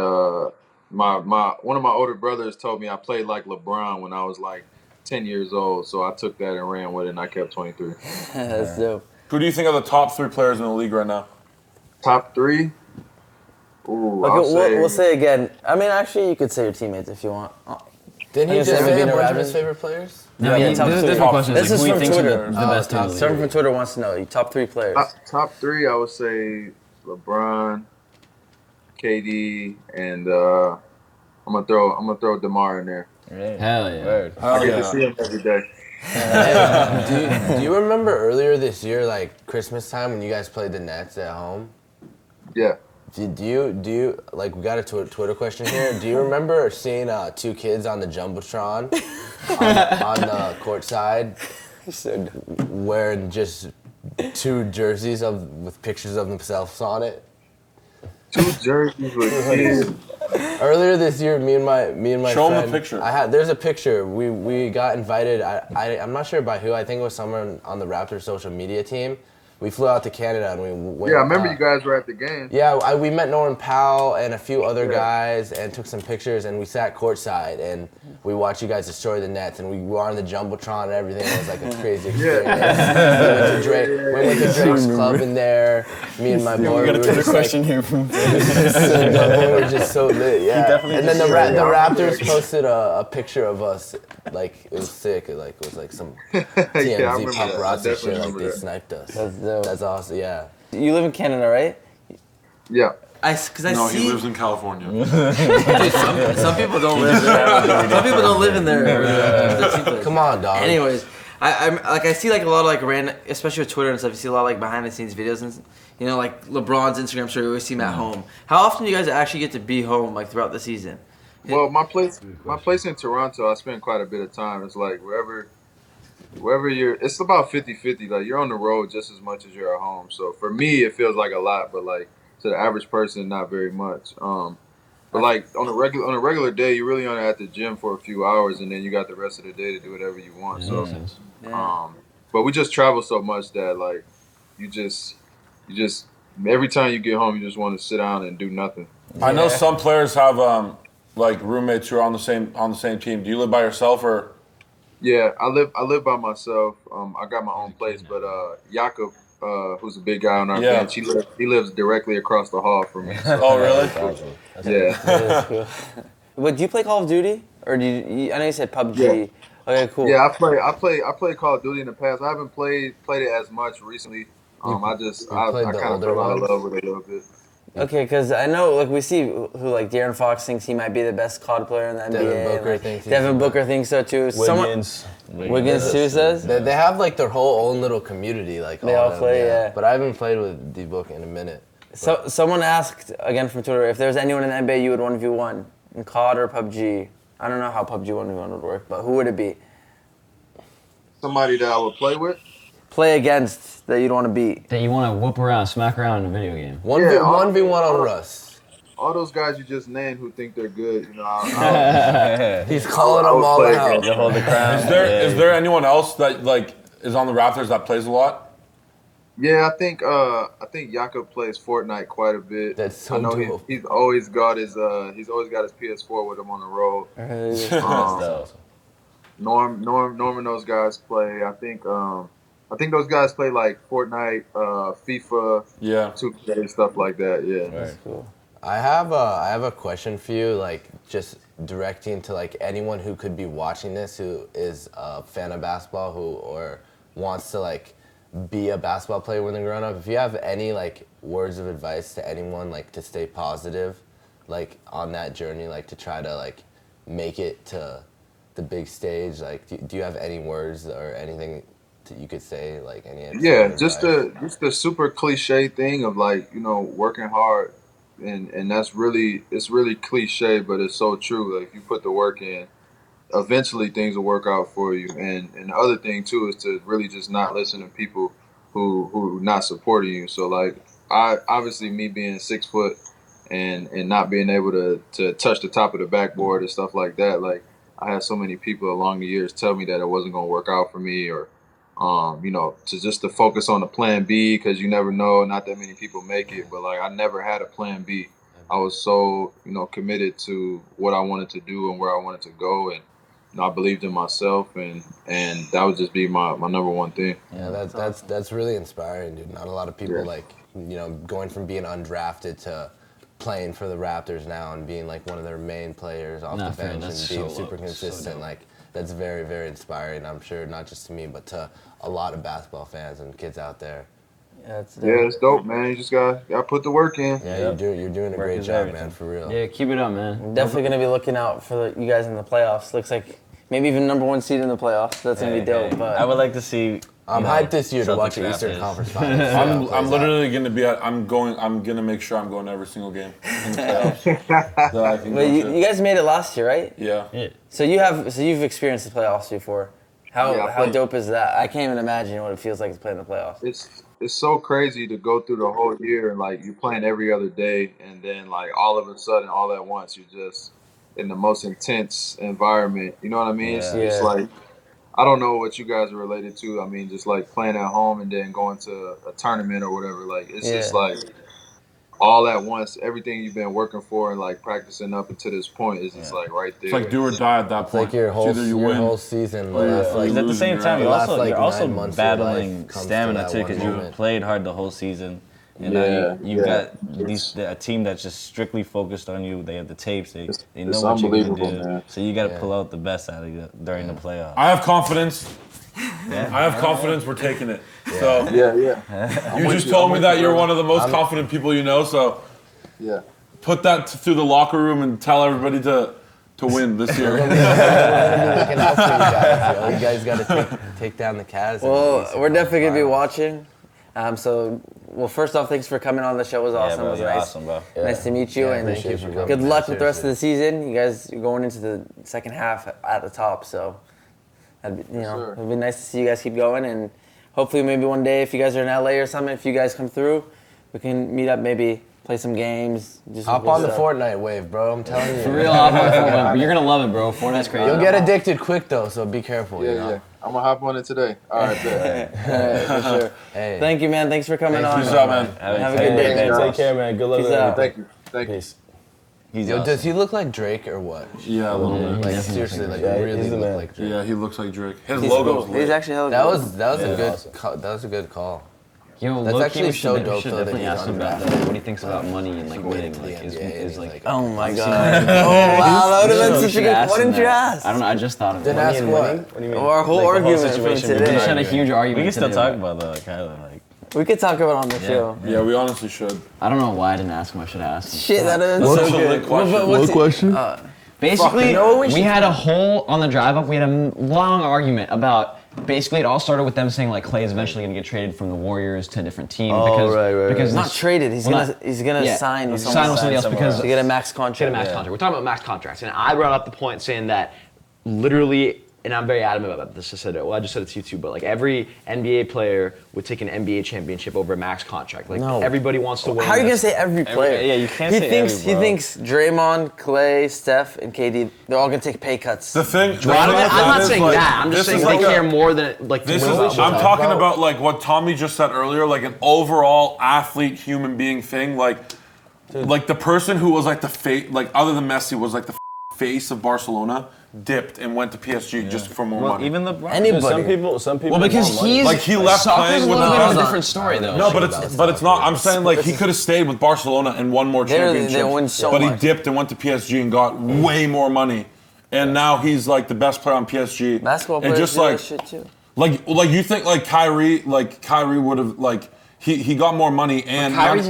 my one of my older brothers told me I played like LeBron when I was like 10 years old. So I took that and ran with it, and I kept 23. That's dope. Who do you think are the top 3 players in the league right now? Top 3? Ooh, Okay, we'll say again. I mean, actually, you could say your teammates if you want. Didn't he I guess just say everybody a bunch of knows. his favorite players? No, Yeah, yeah, top there's three. different questions. This like, is who he from thinks are Twitter. the best in the league. Someone from Twitter wants to know your top 3 players. Top 3, I would say LeBron, KD, and I'm gonna throw DeMar in there. Hell yeah. Word. I get to see him every day. Do you remember earlier this year, like Christmas time, when you guys played the Nets at home? Yeah. Do you like, we got a Twitter question here. Do you remember seeing 2 kids on the Jumbotron on the court side wearing just 2 jerseys with pictures of themselves on it? 2 jerseys with kids. Earlier this year, me and my Show 'em friend, the picture. There's a picture. We got invited. I'm not sure by who. I think it was someone on the Raptors social media team. We flew out to Canada and we went. Yeah, I remember you guys were at the game. Yeah, we met Norman Powell and a few other guys and took some pictures, and we sat courtside and we watched you guys destroy the Nets, and we were on the Jumbotron and everything. It was like a crazy experience. We went to Drake's club in there. Me and my boy. We got a were Twitter just question here from. we were just so lit, yeah. And then the Raptors posted a picture of us, like it was sick. It was like some TMZ Yeah, I remember that. I paparazzi definitely shit. Like remember they that. sniped us. That's dope. That's awesome. Yeah. You live in Canada, right? Yeah. Because I No, see he lives in California. some people don't live there. Some people don't live in there. Come on, dog. Anyways, I see like a lot of like random, especially with Twitter and stuff. You see a lot of like behind the scenes videos and like LeBron's Instagram story. You always see him at home. How often do you guys actually get to be home like throughout the season? Well, my place in Toronto, I spend quite a bit of time. It's like wherever it's about 50-50. Like you're on the road just as much as you're at home. So for me, it feels like a lot, but like to the average person, not very much. But like on a regular day, you're really only at the gym for a few hours, and then you got the rest of the day to do whatever you want. So, but we just travel so much that like you just every time you get home, you just want to sit down and do nothing. I know some players have like roommates who are on the same team. Do you live by yourself or? Yeah, I live by myself. I got my own place, but Jakob, who's a big guy on our bench, he lives directly across the hall from me. So, Oh, really? yeah. That's cool. But do you play Call of Duty, or do you? I know you said PUBG. Yeah. Okay, cool. Yeah, I played Call of Duty in the past. I haven't played it as much recently. I kind of fell out of love with it a little bit. Okay, because I know, like, we see who, like, De'Aaron Fox thinks he might be the best COD player in the NBA. Devin Booker thinks so, too. Wiggins too says? They have like their whole own little community. Like They all play, yeah. But I haven't played with D-Book in a minute. So someone asked, again from Twitter, if there's anyone in the NBA you would 1v1 in COD or PUBG. I don't know how PUBG 1v1 would work, but who would it be? Somebody that I would play with? Play against that you'd want to beat. That you want to whoop around, smack around in a video game. 1v1 on Russ. All those guys you just named who think they're good, He's calling them all out. You hold the crown. Is there anyone else that like is on the Raptors that plays a lot? Yeah, I think Jakob plays Fortnite quite a bit. That's so I know dope. he's always got his PS4 with him on the road. Norm and those guys play. I think I think those guys play like Fortnite, FIFA, Yeah. 2K, stuff like that. Yeah. That's cool. I have a question for you, like just directing to like anyone who could be watching this who is a fan of basketball or wants to like be a basketball player when they're growing up. If you have any like words of advice to anyone like to stay positive, like on that journey, like to try to like make it to the big stage, like do you have any words or anything that you could say, like any Yeah, advice? just the super cliche thing of like, working hard, and it's really cliche, but it's so true. Like if you put the work in, eventually things will work out for you. And the other thing too is to really just not listen to people who not supporting you. So like I obviously me being 6 foot and not being able to touch the top of the backboard and stuff like that, like I had so many people along the years tell me that it wasn't going to work out for me, or to focus on the plan B, because you never know, not that many people make it, but like I never had a plan B. I was so, committed to what I wanted to do and where I wanted to go, and I believed in myself, and that would just be my number one thing. Yeah, that's really inspiring, dude. Not a lot of people going from being undrafted to playing for the Raptors now and being like one of their main players off the bench and being super consistent. Like that's very, very inspiring. I'm sure not just to me, but to a lot of basketball fans and kids out there. Yeah, it's it's dope, man. You just gotta put the work in. Yeah, you're doing a great job, man, for real. Yeah, keep it up, man. definitely going to be looking out for you guys in the playoffs. Looks like maybe even #1 seed in the playoffs. That's going to be dope. But I would like to see. I'm hyped this year to watch the Celtics Eastern Raptors. Conference Finals. I'm literally gonna be at. I'm gonna make sure I'm going to every single game in the playoffs. that I can But go to. you guys made it last year, right? Yeah. So you've experienced the playoffs before. Yeah, I How played. dope is that? I can't even imagine what it feels like to play in the playoffs. It's so crazy to go through the whole year, and like you're playing every other day, and then like all of a sudden, all at once, you're just in the most intense environment. You know what I mean? Yeah. It's like, I don't know what you guys are related to. I mean, just like playing at home and then going to a tournament or whatever. Like it's just like all at once, everything you've been working for and like practicing up until this point is just like right there. It's like do or die at that It's point. like your whole It's either you win. whole season. Last, like, Because at the same time, The you're last, also, like, you're also 9 months of your battling life comes to stamina that too, one because you moment. played hard the whole season, and Yeah, now you've yeah. got a team that's just strictly focused on you. They have the tapes. They know it's what you're gonna unbelievable, do. man. So you got to pull out the best out of you during the playoffs. I have confidence. I have confidence. We're taking it. So Yeah. you just told me that you're one of the most confident people you know. So Yeah. put that through the locker room and tell everybody to win this year. Looking out for you guys. You guys got to take down the Cavs. Well, we're definitely going to be watching. First off, thanks for coming on. The show was awesome. bro, it was you're nice. awesome, bro. Nice to meet you, Yeah, and thank you for coming. good luck with the rest of Seriously. the season. You guys are going into the second half at the top, so sir. it'd be nice to see you guys keep going, and hopefully maybe one day if you guys are in LA or something, if you guys come through, we can meet up, maybe play some games. Just Hop on the Fortnite wave, bro. I'm telling you. For real, hop on Fortnite. You're gonna love it, bro. Fortnite's crazy. You'll get addicted quick though, so be careful. Yeah, you know? yeah. I'm gonna hop on it today. All right, bet. For sure. Hey. Thank you, man. Thanks for coming on. Peace out, man. Have a good day, Hey, man. guys. Take care, man. Good luck Peace with out. everything. Thank you. Peace. He's Yo, awesome. does he look like Drake or what? Yeah, a little bit. Like seriously, like Yeah, really he's the look man. like Drake. Yeah, he looks like Drake. His He's logo's cool. lit. He's actually hella That cool. was a Yeah, good awesome. that was a good call. Yo, That's low-key, actually we so should, dope, we should though, that definitely he's ask him about undrafted. that. What he thinks about money and like Made it winning. to the Like, NBA, and is he's like. like, Oh my god. Oh wow, that would have been such a good. Why didn't you ask? I don't know. I just thought of it. Didn't ask what? What do you mean? Our whole Like, the whole argument from situation We with just today. had a huge argument. We can still today, talk though. about Kyler. Like, We could talk about it on the show. Yeah, we honestly should. I don't know why I didn't ask him. I should have asked him. Shit, that is What's so the good. question? What's question? Basically, you know what we we should had a whole on the drive up. We had a long argument about. Basically, it all started with them saying like Clay is eventually going to get traded from the Warriors to a different team because Not traded. He's Well, gonna yeah, sign with sign someone with somebody else somewhere because to get a max contract. Get a max contract. We're talking about max contracts, and I brought up the point saying that literally, and I'm very adamant about this. I said it. Well, I just said it to you too, but like every NBA player would take an NBA championship over a max contract. Like No. everybody wants to win. How are you gonna this. say every player? yeah, you can't he say thinks, every, He bro. thinks Draymond, Clay, Steph, and KD, they're all gonna take pay cuts. The thing. I'm not saying that. I'm just saying they care more than like to This is. win. I'm talking about like what Tommy just said earlier, like an overall athlete, human being thing. Like the person who was like the face, like other than Messi, was like the face of Barcelona. dipped and went to PSG just for more Well, money. even LeBron. Anybody. Some people. Well, because want money. he's Like, he left soccer's playing a with little bit of a LeBron. different story though. No, but it's not. I'm saying like he could have stayed with Barcelona and won more They championships. win so but he much. dipped and went to PSG and got way more money, and now he's like the best player on PSG. Basketball and players just do like that shit too. like you think Kyrie would have like he got more money and Kyrie's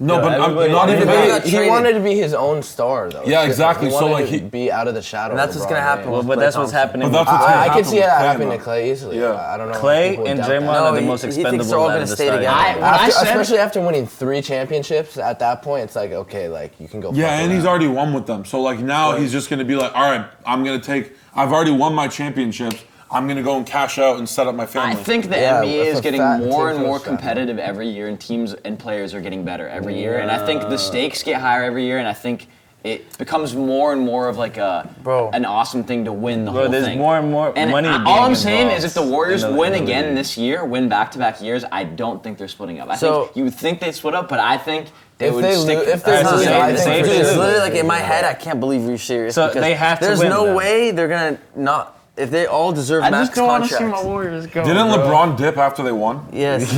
no, but everybody- not even everybody that. got He traded. wanted to be his own star, though. Yeah, exactly. He So, wanted like, to he- be out of the shadow. And that's of what's LeBron gonna happen. James. Well, but Klay that's what's Thompson. happening. But that's what's gonna I happen can see with that Klay happening now. to Clay easily. Yeah. I don't know. Clay if people and doubt Draymond that. are the he- most he thinks expendable they're all out gonna of the stay starting together. lineup. When I said- Especially after winning 3 championships, at that point, it's like, okay, like, you can go. Yeah, fuck and he's around. already won with them. So like now he's just gonna be like, all right, I've already won my championships. I'm gonna go and cash out and set up my family. I think the Yeah, NBA if is a getting fat more team and more feels fat. competitive every year, and teams and players are getting better every year. And I think the stakes get higher every year, and I think it becomes more and more of like an awesome thing to win the Bro, whole there's thing. more and more And money all being I'm saying involved is, if the Warriors in the- win in the again league. this year, win back-to-back years, I don't think they're splitting up. I So- think you would think they'd split up, but I think they If would they stick. lo- if they as lose, the I same- think same for Dude, shit. it's sure. literally like in my head, I can't believe you're serious. So because they have to There's win, no then. way they're gonna not. If they all deserve I max just don't want to contracts. see my Warriors go. Didn't bro. LeBron dip after they won? Yes.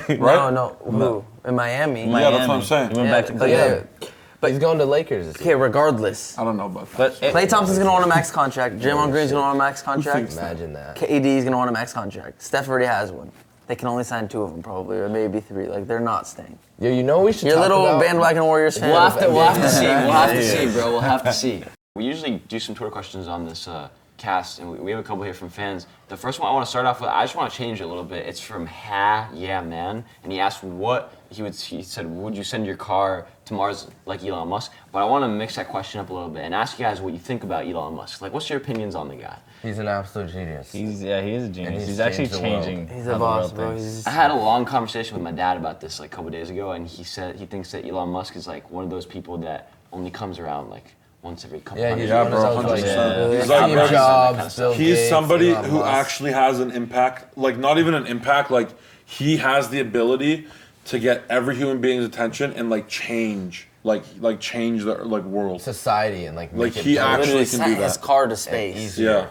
Right? No. Who? In Miami. Yeah, that's what I'm saying. He went back to but Cleveland. yeah. But he's going to Lakers this Okay, year. regardless. I don't know about that. But it- Klay Thompson's gonna want a max contract. Draymond Green's gonna want a max contract. Imagine that. KD's gonna want a max contract. Steph already has one. They can only sign 2 of them probably, or maybe 3. Like they're not staying. Yo, you know what we should You're a talk little about? bandwagon Warriors fan. We'll have to see. We'll have to see, bro. We'll have to see. We usually do some Twitter questions on this cast, and we have a couple here from fans. The first one I want to start off with, I just want to change it a little bit. It's from Yeah Man, and he asked what he said, would you send your car to Mars like Elon Musk? But I want to mix that question up a little bit and ask you guys what you think about Elon Musk. Like, what's your opinions on the guy? He's an absolute genius. he is a genius. he's He's actually changed the world. changing He's how a the boss, world bro. thinks. I had a long conversation with my dad about this like a couple days ago, and he said he thinks that Elon Musk is like one of those people that only comes around like once every couple Yeah, hundred he's years. one of those, like, 100%. Steve He's like, bro, Jobs, Bill he's Gates, somebody Elon who Musk. actually has an impact. Like, not even an impact. Like, he has the ability to get every human being's attention and like change the like world. society and like make Like, it he better. actually Literally can sent do his that. car to space. Easy. Yeah.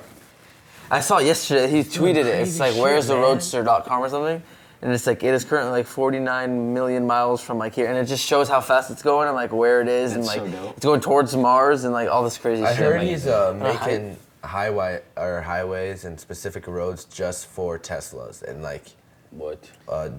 I saw it yesterday. He tweeted it. It's like, crazy where's shit, the man. roadster.com or something? And it's like, it is currently like 49 million miles from like here. And it just shows how fast it's going and like where it is. That's and so like, dope. it's going towards Mars and like all this crazy I shit. heard Like, he's making highways and specific roads just for Teslas and like What?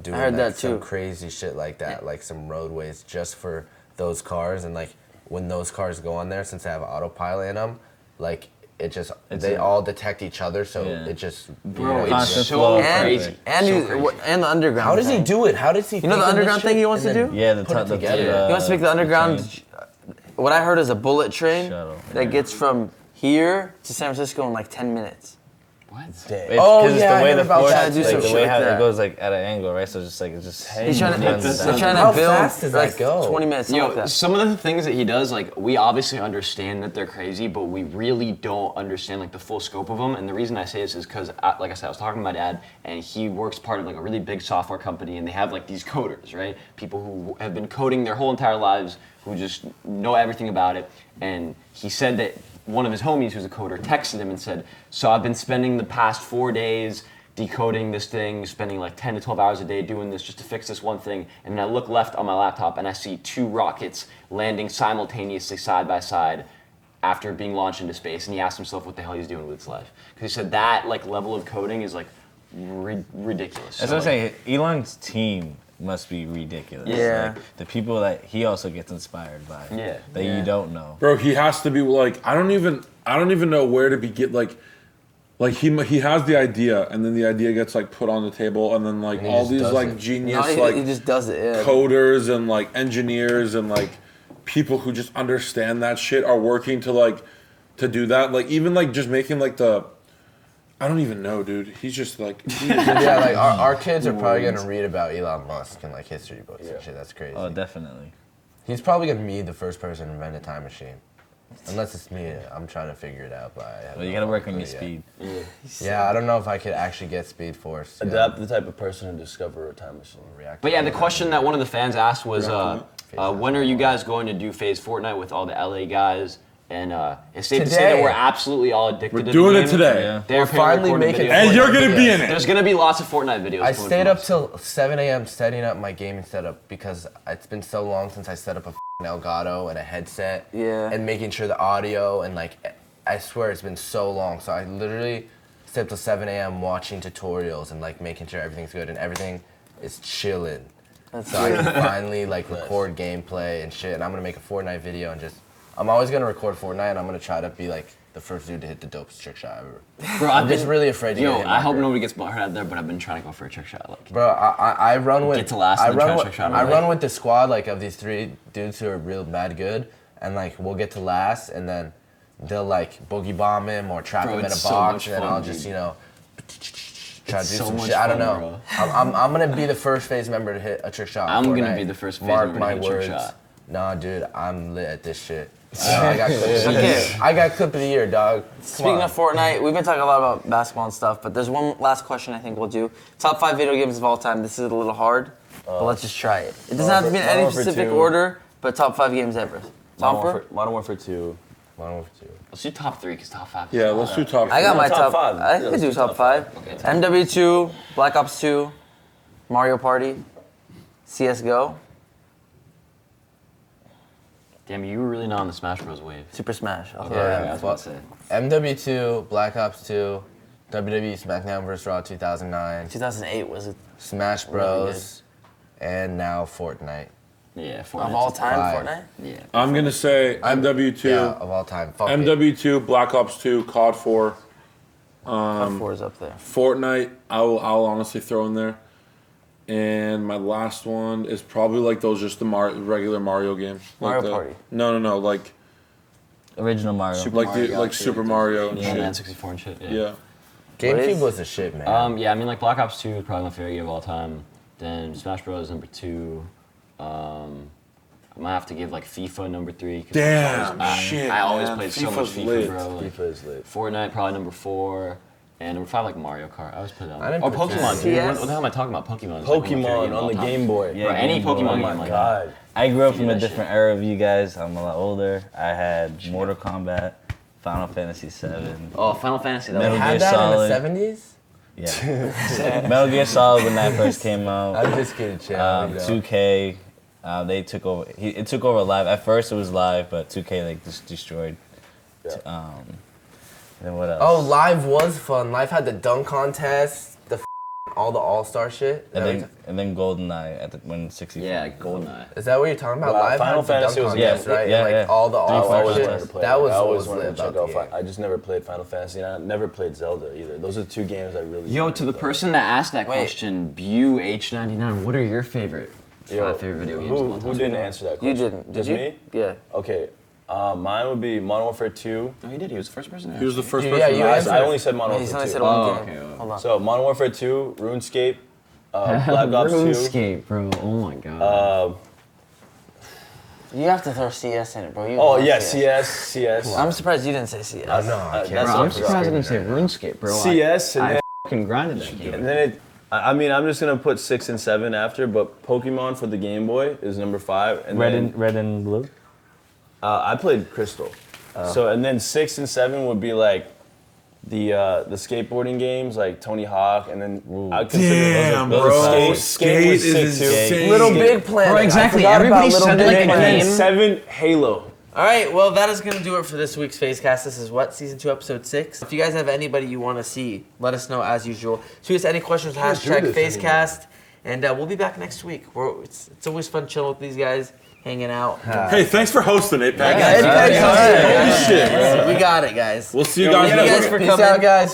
doing I heard like, that some too. crazy shit like that, like some roadways just for those cars. And like when those cars go on there, since they have autopilot in them, like it just they all detect each other, so Yeah. it just Bro, it's Constant so flow of crazy. traffic. and, So you- crazy. and the underground. How does he thing. do it? How does he? You know the think of this underground thing shit he wants and to then do? Yeah, the put it top, together. He wants to make the underground. train. What I heard is a bullet train Shuttle. that gets from here to San Francisco in like 10 minutes. What? It's, Oh, 'cause it's yeah, I the way heard the about force, that, too. like Some the shit way like how that. it goes like at an angle, right? So just He's trying to, runs they're down. trying to How build fast does that like go? 20 minutes, something Yo, like that. some of the things that he does, like we obviously understand that they're crazy, but we really don't understand like the full scope of them. And the reason I say this is because, like I said, I was talking to my dad, and he works part of like a really big software company, and they have like these coders, right? People who have been coding their whole entire lives, who just know everything about it. And he said that one of his homies, who's a coder, texted him and said, "So I've been spending the past 4 days decoding this thing, spending like 10 to 12 hours a day doing this just to fix this one thing. And then I look left on my laptop and I see 2 rockets landing simultaneously side by side after being launched into space." And he asked himself what the hell he's doing with his life. Because he said that like level of coding is like ridiculous. That's So, what I'm like, saying. Elon's team must be ridiculous. Yeah. Like, the people that he also gets inspired by. Yeah. That Yeah. you don't know. Bro, he has to be like I don't even know where to begin. Like he has the idea, and then the idea gets like put on the table, and then like he all just these does like it. genius No, like he just does it. Yeah. coders and like engineers and like people who just understand that shit are working to do that. Like even like just making like the I don't even know, dude. He's just like Yeah, like our kids are probably gonna read about Elon Musk in like history books and shit. That's crazy. Oh, definitely. He's probably gonna be the first person to invent a time machine. Unless it's me, I'm trying to figure it out. But I have Well, you no gotta work on clue your yet. speed. Yeah, I don't know if I could actually get Speed Force. Yeah. Adapt the type of person to discover a time machine. but yeah, the question that one of the fans asked was, when are you guys going to do FaZe Fortnite with all the LA guys? And it's safe to say that we're absolutely all addicted We're to the doing it game. today. Yeah. They're finally recording making videos. And you're gonna be in There's it. gonna be lots of Fortnite videos. I coming stayed from up us. till 7 a.m. setting up my gaming setup because it's been so long since I set up a Elgato and a headset. Yeah. And making sure the audio and like, I swear it's been so long. So I literally stayed up till 7 a.m. watching tutorials and like making sure everything's good and everything is chilling. So I can finally like record gameplay and shit. And I'm gonna make a Fortnite video and I'm always gonna record Fortnite and I'm gonna try to be like the first dude to hit the dopest trick shot ever. Bro, I'm just really afraid to get hit I hope marker. nobody gets hurt out there, but I've been trying to go for a trick shot. Like, Bro, I run with Get to last I and then run try with, trick shot I away. run with the squad like of these 3 dudes who are real bad good, and like we'll get to last, and then they'll like boogie bomb him or trap Bro, him in a it's so box, much and then fun, I'll just dude. you know try to It's do so some much shit. I don't fun, know. I'm gonna be the first FaZe member to hit a trick shot. in I'm gonna Fortnite. be the first FaZe Mark member to my hit a trick words. shot. Nah, dude, I'm lit at this shit. I got clip of the year, dog. Come Speaking on. of Fortnite, we've been talking a lot about basketball and stuff, but there's one last question I think we'll do. Top 5 video games of all time. This is a little hard, but let's just try it. It doesn't have to be in Modern any Warfare specific 2. order, but top 5 games ever. Tomper? Modern Warfare 2. Modern Warfare 2. let's do top 3 because top 5. Yeah, let's do top. I got No, my top top 5. I Yeah, could let's do do top top 5. Okay. MW2, Black Ops 2, Mario Party, CSGO, Damn, you were really not on the Smash Bros. Wave. Super Smash. I'll throw Yeah, it in. I was about to say. MW2, Black Ops 2, WWE SmackDown vs. Raw 2009, 2008 was it Smash Bros, and now Fortnite. Yeah, Fortnite. of all time 5. Fortnite? Yeah. I'm gonna say MW2, Yeah, of all time. Fuck it. MW2, Black Ops 2, COD 4, Top 4 is up there. Fortnite. I'll honestly throw in there. And my last one is probably like those just the regular Mario games. Mario like Party. No, like Original Mario. Super Mario and Yeah, shit. N64 and shit. Yeah. GameCube was the shit, man. Yeah, I mean, like Black Ops 2 is probably my favorite game of all time. Then Smash Bros. Number 2. I might have to give like FIFA number 3. 'Cause Damn, I shit, I always man. played so much FIFA's FIFA, lit. bro. Like, FIFA is lit. Fortnite probably number 4. And number 5 like Mario Kart. I always play that. I didn't Or put Pokemon. that. Dude. CS? What the hell am I talking about? Pokemon. is, like, one of my favorite Pokemon games of on all the time. Game Boy. Bro, any Game Boy. Pokemon Oh game. my like god. I grew up Do from a that different shit. era of you guys. I'm a lot older. I had Mortal Kombat, Final Fantasy 7. Oh, Final Fantasy. That Metal was Gear Had that Solid. in the 70s? Yeah. Metal Gear Solid when that first came out. I'm just kidding, chill. 2K, they took over. It took over live. At first it was live, but 2K like just destroyed. Then what else? Oh, Live was fun. Live had the dunk contest, all the All-Star shit. and then GoldenEye when 64. Yeah, GoldenEye. Is that what you're talking about? Wow, Live Final had the Fantasy dunk was- contest, yeah, right? yeah, And, like yeah. all the I All-Star always wanted to shit. play. That was I what always was wanted lit to check about out. the game. I just never played Final Fantasy, and I never played Zelda either. Those are 2 games I really. Yo, to the played. person that asked that question, BuH99, what are your favorite 5 favorite video games of all Who time? didn't answer that You question? didn't. Did Just you? me? Yeah. Okay. Mine would be Modern Warfare 2. No, he did. He was the first person to He was the first Yeah, person. you to ask. answered. I only said Modern He's Warfare only 2. said one Oh, game. okay. Hold on. So Modern Warfare 2, RuneScape, Black Ops 2. RuneScape, bro. Oh my god. You have to throw CS in it, bro. You Oh love yeah, CS. I'm surprised you didn't say CS. I know, I can't. bro, that's I'm what surprised I didn't say RuneScape, bro. CS, and I then, fucking grinded that game. and then I mean, I'm just gonna put 6 and 7 after, but Pokemon for the Game Boy is number 5, and then Red and blue. I played Crystal. So and then 6 and 7 would be like the skateboarding games like Tony Hawk, and then I consider Damn, those bro. classics. Skate was is sick, too. insane. Little Big Planet. Bro, exactly. I forgot Everybody about Little said Big like a And Planet. then game. 7 Halo. All right, well, that is going to do it for this week's FaZecast. This is what? Season 2, Episode 6? If you guys have anybody you want to see, let us know as usual. Tweet us any questions, Can't do hashtag this FaZecast. And we'll be back next week. It's always fun chilling with these guys, hanging out. Hey, thanks for hosting it, Pat. Guys, Holy shit. we got it, guys. We'll see you Thank guys you next guys week. for Peace coming. out, guys.